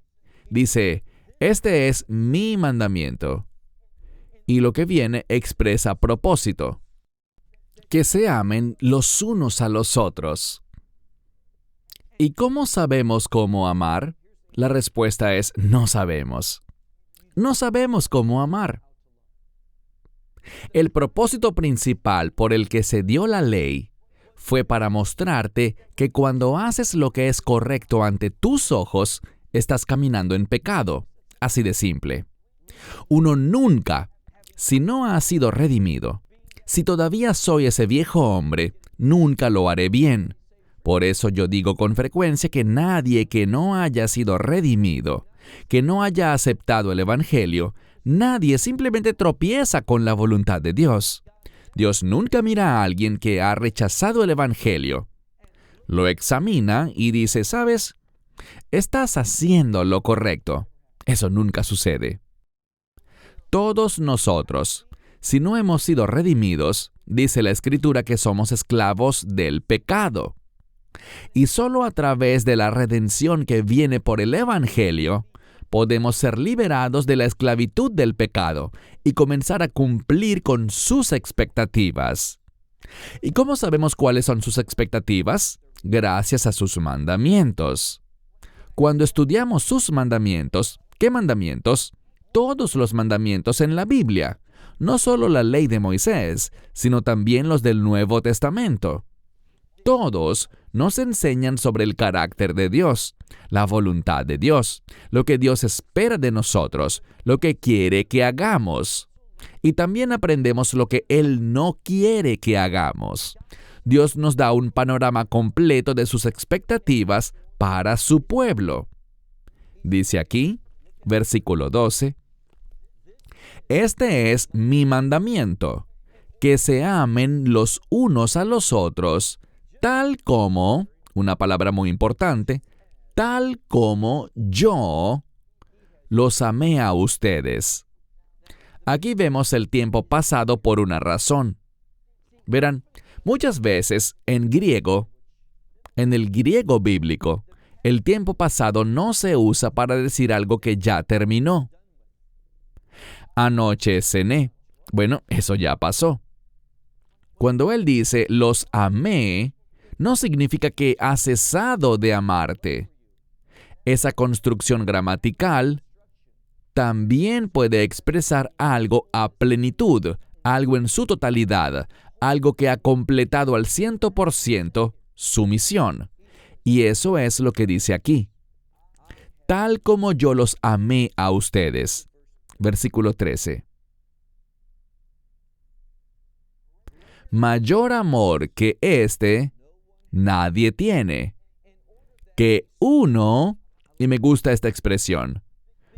Dice, este es mi mandamiento. Y lo que viene expresa propósito. Que se amen los unos a los otros. ¿Y cómo sabemos cómo amar? La respuesta es, no sabemos. No sabemos cómo amar. El propósito principal por el que se dio la ley fue para mostrarte que cuando haces lo que es correcto ante tus ojos, estás caminando en pecado. Así de simple. Uno nunca, si no ha sido redimido, si todavía soy ese viejo hombre, nunca lo haré bien. Por eso yo digo con frecuencia que nadie que no haya sido redimido, que no haya aceptado el Evangelio, nadie simplemente tropieza con la voluntad de Dios. Dios nunca mira a alguien que ha rechazado el Evangelio. Lo examina y dice, ¿sabes? Estás haciendo lo correcto. Eso nunca sucede. Todos nosotros, si no hemos sido redimidos, dice la Escritura que somos esclavos del pecado. Y solo a través de la redención que viene por el Evangelio, podemos ser liberados de la esclavitud del pecado y comenzar a cumplir con sus expectativas. ¿Y cómo sabemos cuáles son sus expectativas? Gracias a sus mandamientos. Cuando estudiamos sus mandamientos, ¿qué mandamientos? Todos los mandamientos en la Biblia, no solo la ley de Moisés, sino también los del Nuevo Testamento. Todos nos enseñan sobre el carácter de Dios, la voluntad de Dios, lo que Dios espera de nosotros, lo que quiere que hagamos. Y también aprendemos lo que Él no quiere que hagamos. Dios nos da un panorama completo de sus expectativas para su pueblo. Dice aquí, versículo 12, este es mi mandamiento, que se amen los unos a los otros, tal como, una palabra muy importante, tal como yo los amé a ustedes. Aquí vemos el tiempo pasado por una razón. Verán, muchas veces en el griego bíblico, el tiempo pasado no se usa para decir algo que ya terminó. Anoche cené. Bueno, eso ya pasó. Cuando él dice los amé, no significa que ha cesado de amarte. Esa construcción gramatical también puede expresar algo a plenitud, algo en su totalidad, algo que ha completado al 100% su misión. Y eso es lo que dice aquí. Tal como yo los amé a ustedes. Versículo 13. Mayor amor que este, nadie tiene. Que uno, y me gusta esta expresión,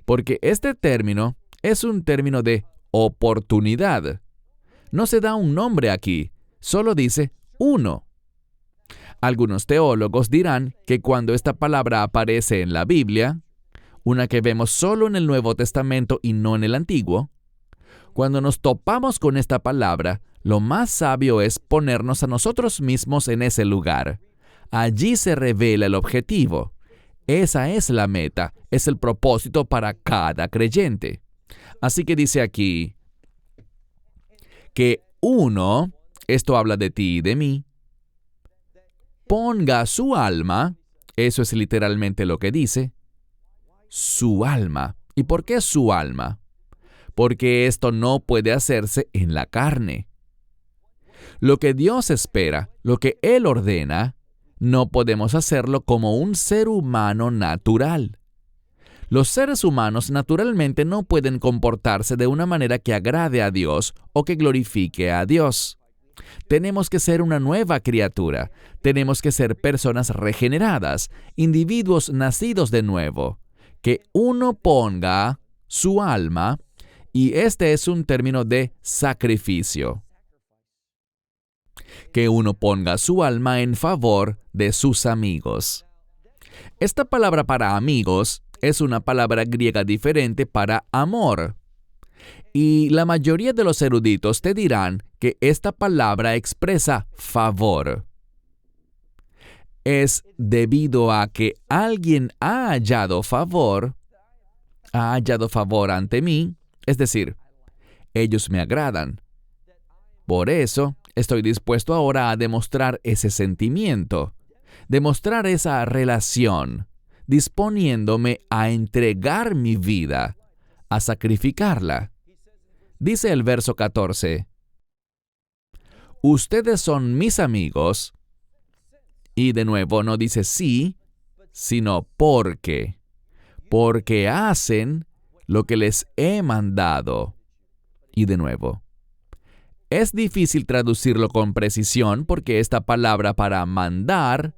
porque este término es un término de oportunidad. No se da un nombre aquí, solo dice uno. Algunos teólogos dirán que cuando esta palabra aparece en la Biblia, una que vemos solo en el Nuevo Testamento y no en el Antiguo, cuando nos topamos con esta palabra, lo más sabio es ponernos a nosotros mismos en ese lugar. Allí se revela el objetivo. Esa es la meta, es el propósito para cada creyente. Así que dice aquí que uno, esto habla de ti y de mí, ponga su alma, eso es literalmente lo que dice, su alma. ¿Y por qué su alma? Porque esto no puede hacerse en la carne. Lo que Dios espera, lo que Él ordena, no podemos hacerlo como un ser humano natural. Los seres humanos naturalmente no pueden comportarse de una manera que agrade a Dios o que glorifique a Dios. Tenemos que ser una nueva criatura. Tenemos que ser personas regeneradas, individuos nacidos de nuevo. Que uno ponga su alma, y este es un término de sacrificio. Que uno ponga su alma en favor de sus amigos. Esta palabra para amigos es una palabra griega diferente para amor. Y la mayoría de los eruditos te dirán que esta palabra expresa favor. Es debido a que alguien ha hallado favor ante mí, es decir, ellos me agradan. Por eso, estoy dispuesto ahora a demostrar ese sentimiento, demostrar esa relación, disponiéndome a entregar mi vida, a sacrificarla. Dice el verso 14, ustedes son mis amigos, y de nuevo no dice sí, sino porque hacen lo que les he mandado. Y de nuevo, es difícil traducirlo con precisión porque esta palabra para mandar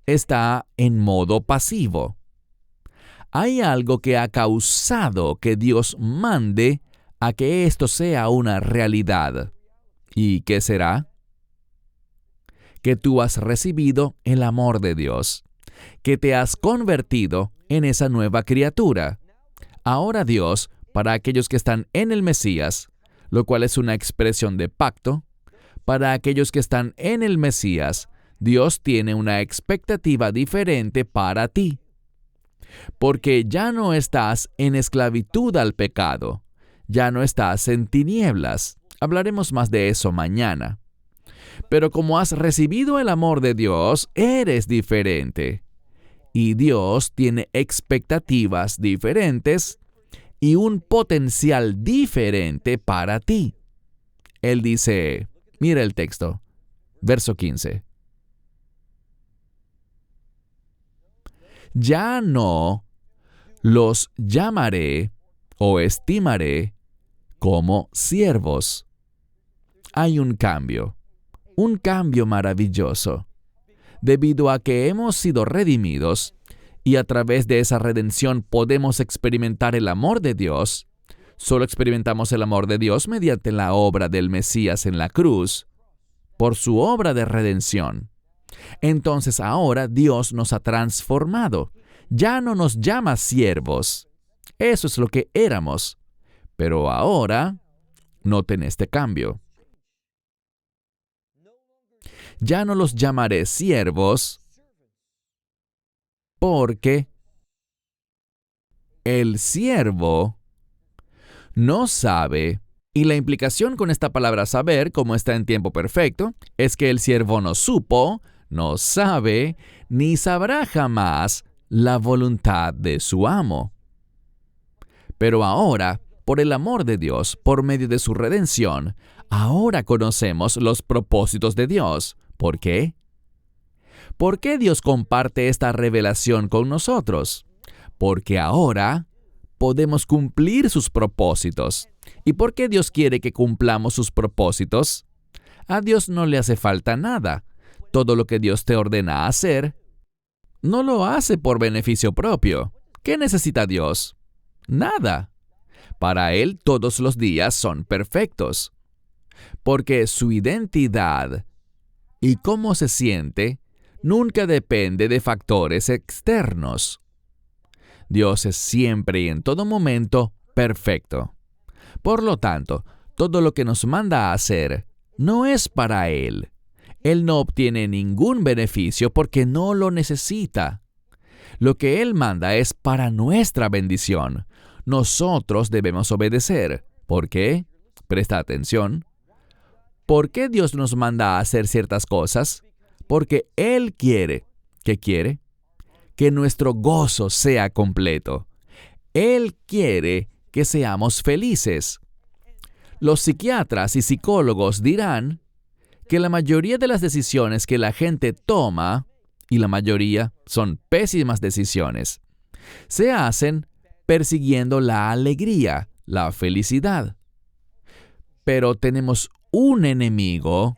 está en modo pasivo. Hay algo que ha causado que Dios mande a que esto sea una realidad. ¿Y qué será? Que tú has recibido el amor de Dios, que te has convertido en esa nueva criatura. Ahora Dios, para aquellos que están en el Mesías, lo cual es una expresión de pacto, para aquellos que están en el Mesías, Dios tiene una expectativa diferente para ti. Porque ya no estás en esclavitud al pecado, ya no estás en tinieblas. Hablaremos más de eso mañana. Pero como has recibido el amor de Dios, eres diferente. Y Dios tiene expectativas diferentes y un potencial diferente para ti. Él dice, mira el texto, verso 15. Ya no los llamaré o estimaré como siervos. Hay un cambio. un cambio maravilloso. Debido a que hemos sido redimidos y a través de esa redención podemos experimentar el amor de Dios, solo experimentamos el amor de Dios mediante la obra del Mesías en la cruz, por su obra de redención. Entonces ahora Dios nos ha transformado. Ya no nos llama siervos. Eso es lo que éramos. Pero ahora, noten este cambio. Ya no los llamaré siervos porque el siervo no sabe, y la implicación con esta palabra saber, como está en tiempo perfecto, es que el siervo no supo, no sabe, ni sabrá jamás la voluntad de su amo. Pero ahora, por el amor de Dios, por medio de su redención, ahora conocemos los propósitos de Dios. ¿Por qué? ¿Por qué Dios comparte esta revelación con nosotros? Porque ahora podemos cumplir sus propósitos. ¿Y por qué Dios quiere que cumplamos sus propósitos? A Dios no le hace falta nada. Todo lo que Dios te ordena hacer, no lo hace por beneficio propio. ¿Qué necesita Dios? Nada. Para Él todos los días son perfectos. Porque su identidad y cómo se siente nunca depende de factores externos. Dios es siempre y en todo momento perfecto. Por lo tanto, todo lo que nos manda a hacer no es para Él. Él no obtiene ningún beneficio porque no lo necesita. Lo que Él manda es para nuestra bendición. Nosotros debemos obedecer. ¿Por qué? Presta atención. ¿Por qué Dios nos manda a hacer ciertas cosas? Porque Él quiere. ¿Qué quiere? Que nuestro gozo sea completo. Él quiere que seamos felices. Los psiquiatras y psicólogos dirán que la mayoría de las decisiones que la gente toma, y la mayoría son pésimas decisiones, se hacen persiguiendo la alegría, la felicidad. Pero tenemos un enemigo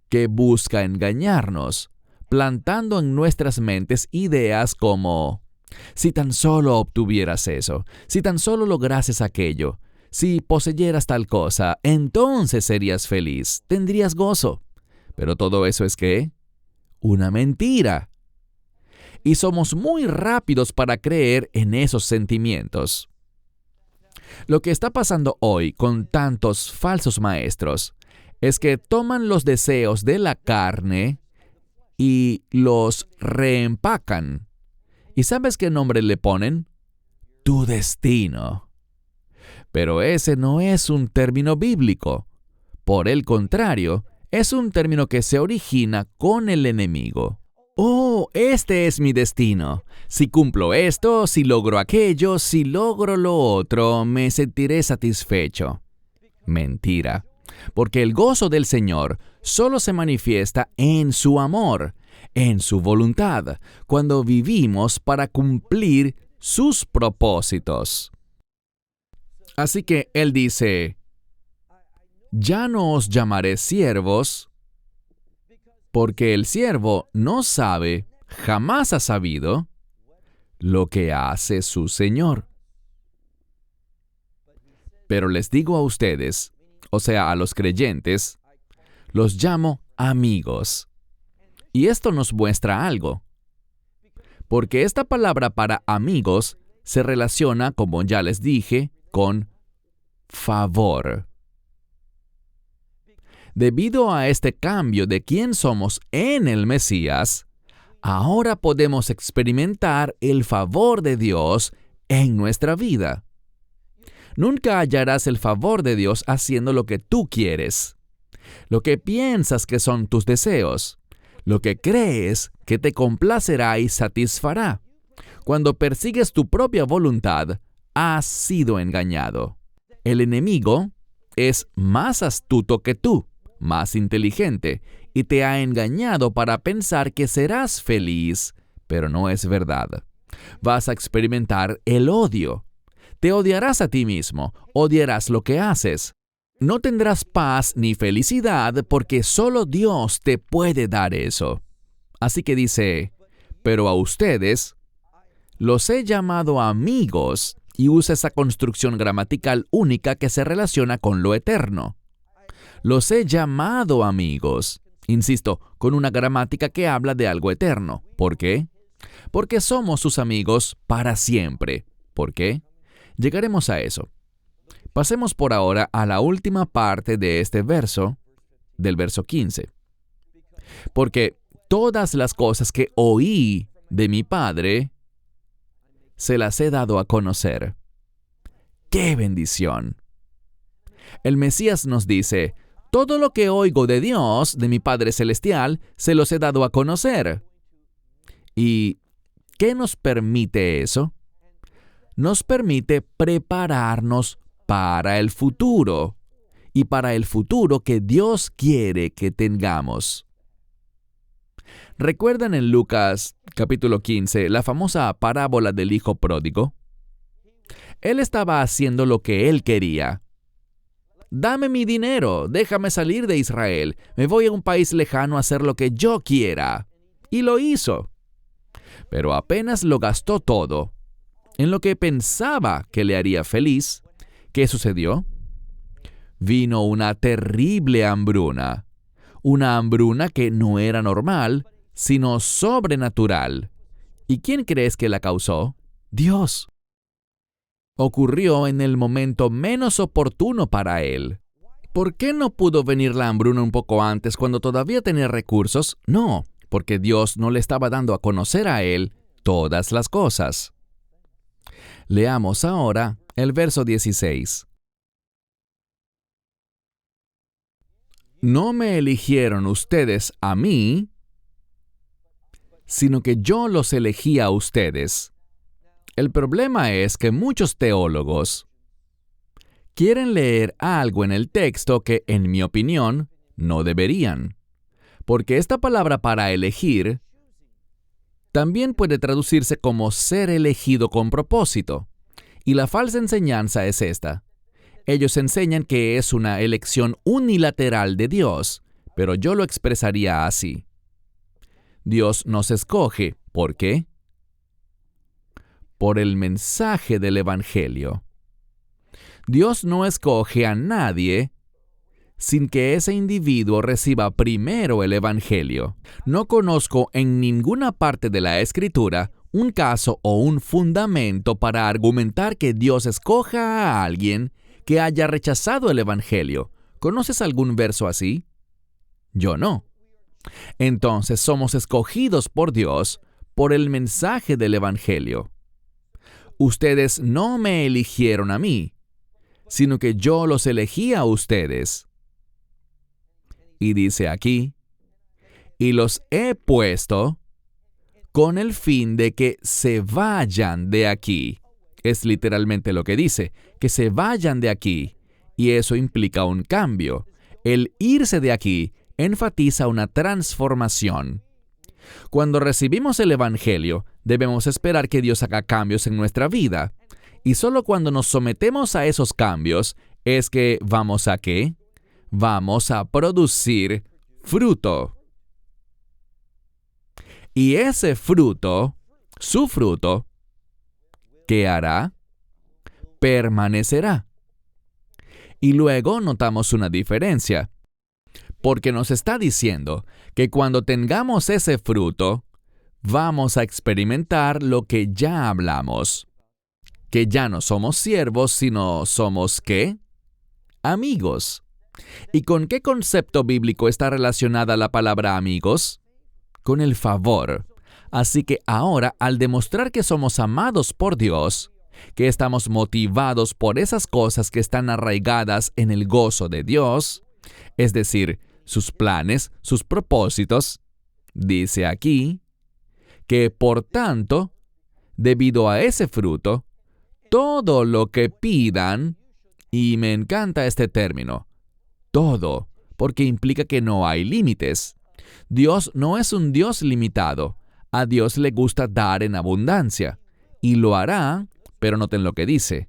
que busca engañarnos, plantando en nuestras mentes ideas como: si tan solo obtuvieras eso, si tan solo lograses aquello, si poseyeras tal cosa, entonces serías feliz, tendrías gozo. Pero todo eso es ¿qué? Una mentira. Y somos muy rápidos para creer en esos sentimientos. Lo que está pasando hoy con tantos falsos maestros es que toman los deseos de la carne y los reempacan. ¿Y sabes qué nombre le ponen? Tu destino. Pero ese no es un término bíblico. Por el contrario, es un término que se origina con el enemigo. Oh, este es mi destino. Si cumplo esto, si logro aquello, si logro lo otro, me sentiré satisfecho. Mentira. Porque el gozo del Señor solo se manifiesta en su amor, en su voluntad, cuando vivimos para cumplir sus propósitos. Así que Él dice: ya no os llamaré siervos, porque el siervo no sabe, jamás ha sabido, lo que hace su Señor. Pero les digo a ustedes, o sea, a los creyentes, los llamo amigos. Y esto nos muestra algo. Porque esta palabra para amigos se relaciona, como ya les dije, con favor. Debido a este cambio de quién somos en el Mesías, ahora podemos experimentar el favor de Dios en nuestra vida. Nunca hallarás el favor de Dios haciendo lo que tú quieres, lo que piensas que son tus deseos, lo que crees que te complacerá y satisfará. Cuando persigues tu propia voluntad, has sido engañado. El enemigo es más astuto que tú, más inteligente, y te ha engañado para pensar que serás feliz, pero no es verdad. Vas a experimentar el odio. Te odiarás a ti mismo, odiarás lo que haces. no tendrás paz ni felicidad porque solo Dios te puede dar eso. Así que dice, pero a ustedes los he llamado amigos, y usa esa construcción gramatical única que se relaciona con lo eterno. Los he llamado amigos, insisto, con una gramática que habla de algo eterno. ¿Por qué? Porque somos sus amigos para siempre. ¿Por qué? Llegaremos a eso. Pasemos por ahora a la última parte de este verso, del verso 15. Porque todas las cosas que oí de mi Padre, se las he dado a conocer. ¡Qué bendición! El Mesías nos dice, todo lo que oigo de Dios, de mi Padre Celestial, se los he dado a conocer. ¿Y qué nos permite eso? Nos permite prepararnos para el futuro, y para el futuro que Dios quiere que tengamos. ¿Recuerdan en Lucas capítulo 15 la famosa parábola del hijo pródigo? Él estaba haciendo lo que él quería. Dame mi dinero, déjame salir de Israel, me voy a un país lejano a hacer lo que yo quiera. Y lo hizo. Pero apenas lo gastó todo en lo que pensaba que le haría feliz, ¿qué sucedió? Vino una terrible hambruna. Una hambruna que no era normal, sino sobrenatural. ¿Y quién crees que la causó? Dios. Ocurrió en el momento menos oportuno para él. ¿Por qué no pudo venir la hambruna un poco antes, cuando todavía tenía recursos? No, porque Dios no le estaba dando a conocer a él todas las cosas. Leamos ahora el verso 16. No me eligieron ustedes a mí, sino que yo los elegí a ustedes. El problema es que muchos teólogos quieren leer algo en el texto que, en mi opinión, no deberían. Porque esta palabra para elegir también puede traducirse como ser elegido con propósito. Y la falsa enseñanza es esta. Ellos enseñan que es una elección unilateral de Dios, pero yo lo expresaría así. Dios nos escoge. ¿Por qué? Por el mensaje del Evangelio. Dios no escoge a nadie sin que ese individuo reciba primero el Evangelio. No conozco en ninguna parte de la Escritura un caso o un fundamento para argumentar que Dios escoja a alguien que haya rechazado el Evangelio. ¿Conoces algún verso así? Yo no. Entonces somos escogidos por Dios por el mensaje del Evangelio. Ustedes no me eligieron a mí, sino que yo los elegí a ustedes. Y dice aquí, y los he puesto con el fin de que se vayan de aquí. Es literalmente lo que dice, que se vayan de aquí. Y eso implica un cambio. El irse de aquí enfatiza una transformación. Cuando recibimos el Evangelio, debemos esperar que Dios haga cambios en nuestra vida. Y solo cuando nos sometemos a esos cambios es que vamos a ¿qué? Vamos a producir fruto. Y ese fruto, su fruto, ¿qué hará? Permanecerá. Y luego notamos una diferencia, porque nos está diciendo que cuando tengamos ese fruto, vamos a experimentar lo que ya hablamos, que ya no somos siervos, sino somos ¿qué? Amigos. ¿Y con qué concepto bíblico está relacionada la palabra amigos? Con el favor. Así que ahora, al demostrar que somos amados por Dios, que estamos motivados por esas cosas que están arraigadas en el gozo de Dios, es decir, sus planes, sus propósitos, dice aquí, que por tanto, debido a ese fruto, todo lo que pidan, y me encanta este término, todo, porque implica que no hay límites. Dios no es un Dios limitado. A Dios le gusta dar en abundancia, y lo hará, pero noten lo que dice.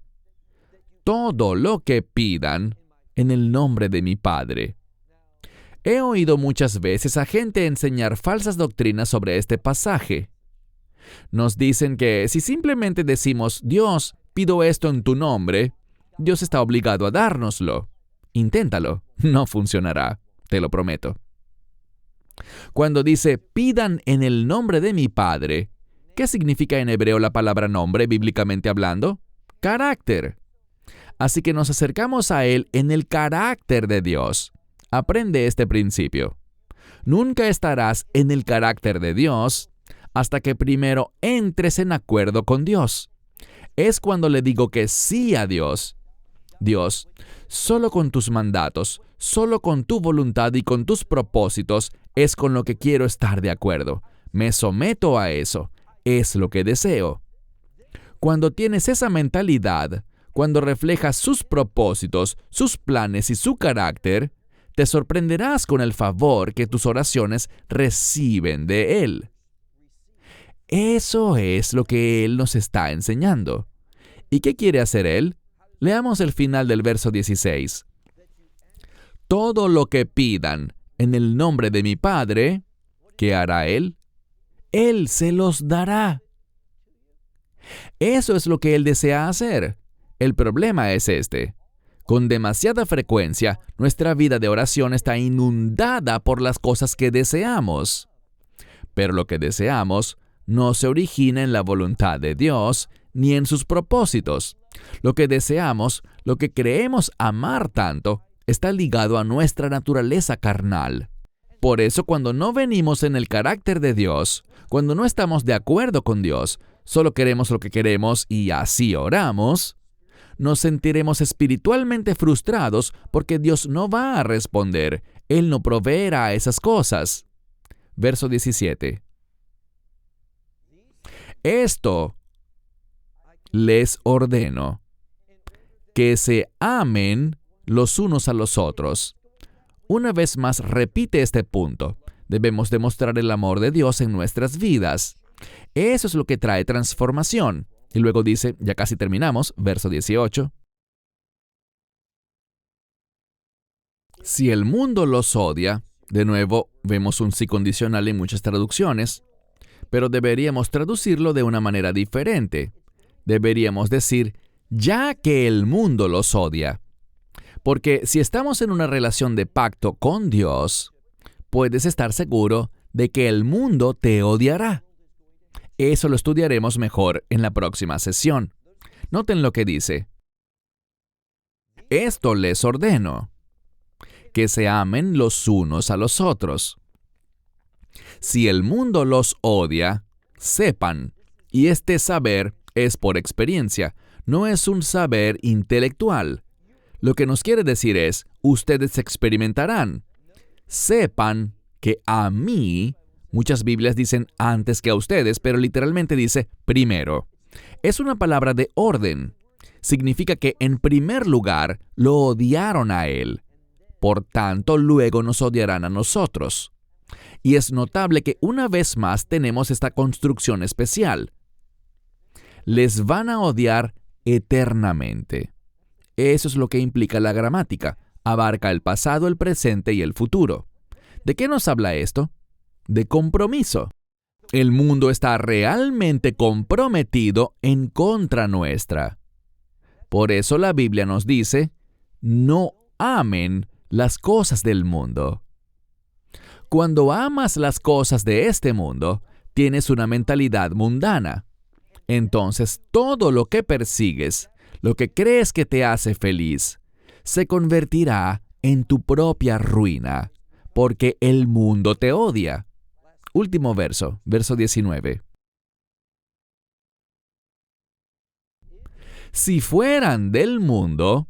Todo lo que pidan en el nombre de mi Padre. He oído muchas veces a gente enseñar falsas doctrinas sobre este pasaje. Nos dicen que si simplemente decimos, Dios, pido esto en tu nombre, Dios está obligado a dárnoslo. Inténtalo, no funcionará, te lo prometo. Cuando dice, pidan en el nombre de mi Padre, ¿qué significa en hebreo la palabra nombre, bíblicamente hablando? Carácter. Así que nos acercamos a Él en el carácter de Dios. Aprende este principio. Nunca estarás en el carácter de Dios hasta que primero entres en acuerdo con Dios. Es cuando le digo que sí a Dios. Dios, solo con tus mandatos, solo con tu voluntad y con tus propósitos es con lo que quiero estar de acuerdo. Me someto a eso. Es lo que deseo. Cuando tienes esa mentalidad, cuando reflejas sus propósitos, sus planes y su carácter, te sorprenderás con el favor que tus oraciones reciben de Él. Eso es lo que Él nos está enseñando. ¿Y qué quiere hacer Él? Leamos el final del verso 16. Todo lo que pidan en el nombre de mi Padre, ¿qué hará Él? Él se los dará. Eso es lo que Él desea hacer. El problema es este. Con demasiada frecuencia, nuestra vida de oración está inundada por las cosas que deseamos. Pero lo que deseamos no se origina en la voluntad de Dios ni en sus propósitos. Lo que deseamos, lo que creemos amar tanto, está ligado a nuestra naturaleza carnal. Por eso, cuando no venimos en el carácter de Dios, cuando no estamos de acuerdo con Dios, solo queremos lo que queremos y así oramos, nos sentiremos espiritualmente frustrados porque Dios no va a responder. Él no proveerá esas cosas. Verso 17. Esto les ordeno, que se amen los unos a los otros. Una vez más repite este punto. Debemos demostrar el amor de Dios en nuestras vidas. Eso es lo que trae transformación. Y luego dice, ya casi terminamos, verso 18. Si el mundo los odia, de nuevo vemos un sí condicional en muchas traducciones, pero deberíamos traducirlo de una manera diferente. Deberíamos decir, ya que el mundo los odia. Porque si estamos en una relación de pacto con Dios, puedes estar seguro de que el mundo te odiará. Eso lo estudiaremos mejor en la próxima sesión. Noten lo que dice. Esto les ordeno, que se amen los unos a los otros. Si el mundo los odia, sepan, y este saber es por experiencia, no es un saber intelectual. Lo que nos quiere decir es, ustedes experimentarán. Sepan que a mí, muchas Biblias dicen antes que a ustedes, pero literalmente dice primero. Es una palabra de orden. Significa que en primer lugar lo odiaron a Él. Por tanto, luego nos odiarán a nosotros. Y es notable que una vez más tenemos esta construcción especial. Les van a odiar eternamente. Eso es lo que implica la gramática. Abarca el pasado, el presente y el futuro. ¿De qué nos habla esto? De compromiso. El mundo está realmente comprometido en contra nuestra. Por eso la Biblia nos dice, no amen las cosas del mundo. Cuando amas las cosas de este mundo, tienes una mentalidad mundana. Entonces todo lo que persigues, lo que crees que te hace feliz, se convertirá en tu propia ruina, porque el mundo te odia. Último verso, verso 19. Si fueran del mundo,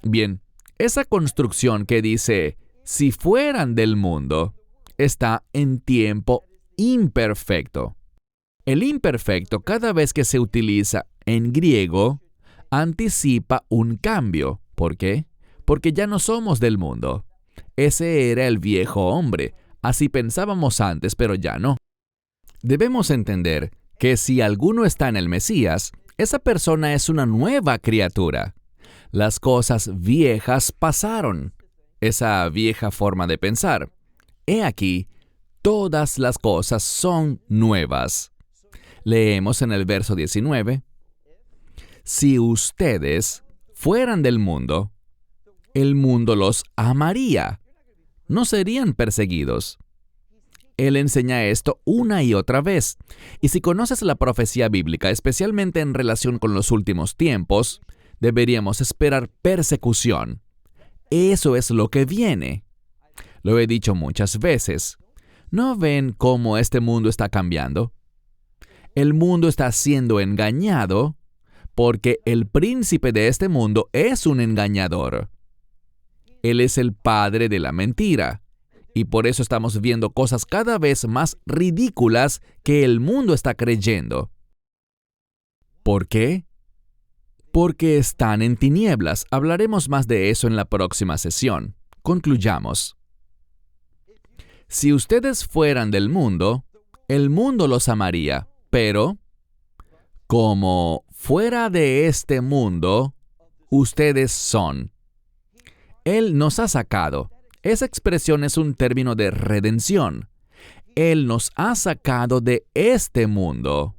bien, esa construcción que dice, si fueran del mundo, está en tiempo imperfecto. El imperfecto, cada vez que se utiliza en griego, anticipa un cambio. ¿Por qué? Porque ya no somos del mundo. Ese era el viejo hombre. Así pensábamos antes, pero ya no. Debemos entender que si alguno está en el Mesías, esa persona es una nueva criatura. Las cosas viejas pasaron. Esa vieja forma de pensar. He aquí, todas las cosas son nuevas. Leemos en el verso 19. Si ustedes fueran del mundo, el mundo los amaría. No serían perseguidos. Él enseña esto una y otra vez. Y si conoces la profecía bíblica, especialmente en relación con los últimos tiempos, deberíamos esperar persecución. Eso es lo que viene. Lo he dicho muchas veces. ¿No ven cómo este mundo está cambiando? El mundo está siendo engañado porque el príncipe de este mundo es un engañador. Él es el padre de la mentira. Y por eso estamos viendo cosas cada vez más ridículas que el mundo está creyendo. ¿Por qué? Porque están en tinieblas. Hablaremos más de eso en la próxima sesión. Concluyamos. Si ustedes fueran del mundo, el mundo los amaría, pero como fuera de este mundo, ustedes son. Él nos ha sacado. Esa expresión es un término de redención. Él nos ha sacado de este mundo.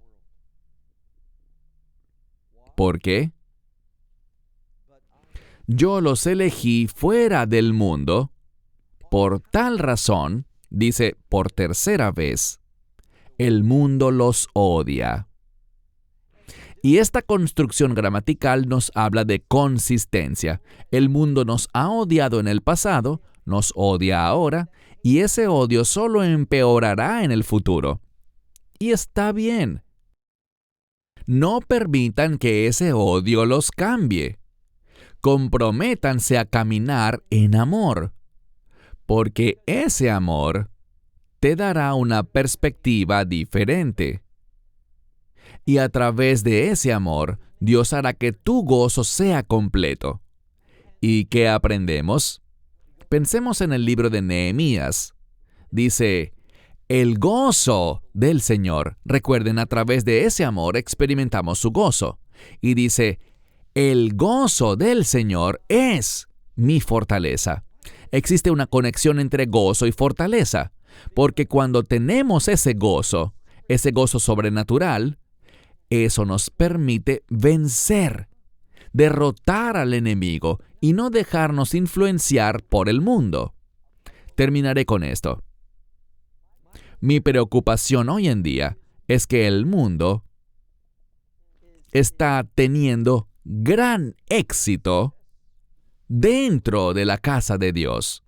¿Por qué? Yo los elegí fuera del mundo. Por tal razón, dice por tercera vez, el mundo los odia. Y esta construcción gramatical nos habla de consistencia. El mundo nos ha odiado en el pasado, nos odia ahora, y ese odio solo empeorará en el futuro. Y está bien. No permitan que ese odio los cambie. Comprométanse a caminar en amor, porque ese amor te dará una perspectiva diferente. Y a través de ese amor, Dios hará que tu gozo sea completo. ¿Y qué aprendemos? Pensemos en el libro de Nehemías. Dice, el gozo del Señor. Recuerden, a través de ese amor experimentamos su gozo. Y dice, el gozo del Señor es mi fortaleza. Existe una conexión entre gozo y fortaleza, porque cuando tenemos ese gozo sobrenatural, eso nos permite vencer, derrotar al enemigo y no dejarnos influenciar por el mundo. Terminaré con esto. Mi preocupación hoy en día es que el mundo está teniendo gran éxito dentro de la casa de Dios.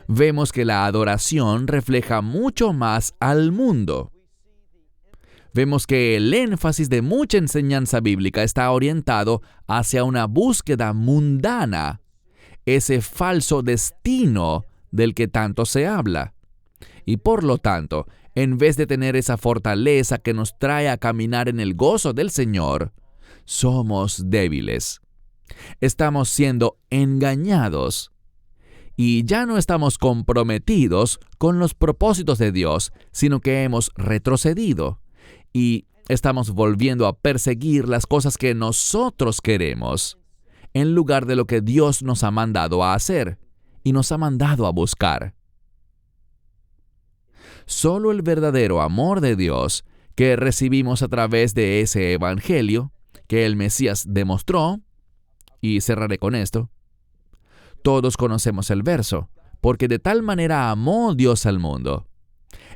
Vemos que la adoración refleja mucho más al mundo. Vemos que el énfasis de mucha enseñanza bíblica está orientado hacia una búsqueda mundana, ese falso destino del que tanto se habla. Y por lo tanto, en vez de tener esa fortaleza que nos trae a caminar en el gozo del Señor, somos débiles. Estamos siendo engañados. Y ya no estamos comprometidos con los propósitos de Dios, sino que hemos retrocedido. Y estamos volviendo a perseguir las cosas que nosotros queremos, en lugar de lo que Dios nos ha mandado a hacer y nos ha mandado a buscar. Solo el verdadero amor de Dios que recibimos a través de ese evangelio que el Mesías demostró, y cerraré con esto. Todos conocemos el verso, porque de tal manera amó Dios al mundo.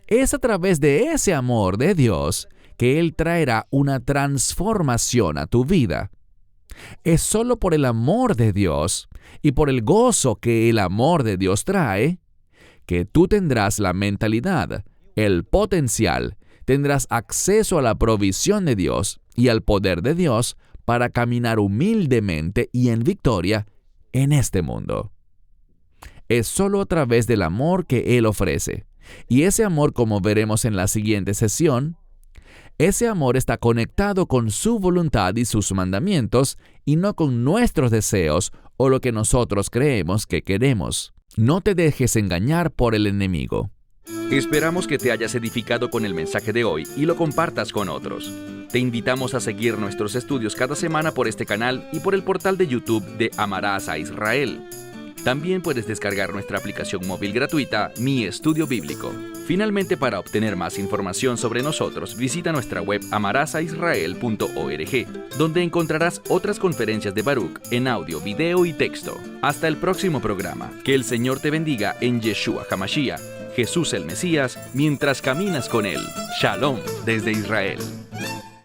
Es a través de ese amor de Dios que Él traerá una transformación a tu vida. Es solo por el amor de Dios y por el gozo que el amor de Dios trae que tú tendrás la mentalidad, el potencial, tendrás acceso a la provisión de Dios y al poder de Dios para caminar humildemente y en victoria en este mundo. Es solo a través del amor que Él ofrece. Y ese amor, como veremos en la siguiente sesión, ese amor está conectado con su voluntad y sus mandamientos y no con nuestros deseos o lo que nosotros creemos que queremos. No te dejes engañar por el enemigo. Esperamos que te hayas edificado con el mensaje de hoy y lo compartas con otros. Te invitamos a seguir nuestros estudios cada semana por este canal y por el portal de YouTube de Amarás a Israel. También puedes descargar nuestra aplicación móvil gratuita, Mi Estudio Bíblico. Finalmente, para obtener más información sobre nosotros, visita nuestra web amarasaisrael.org, donde encontrarás otras conferencias de Baruch en audio, video y texto. Hasta el próximo programa. Que el Señor te bendiga en Yeshua HaMashiach, Jesús el Mesías, mientras caminas con Él. Shalom desde Israel.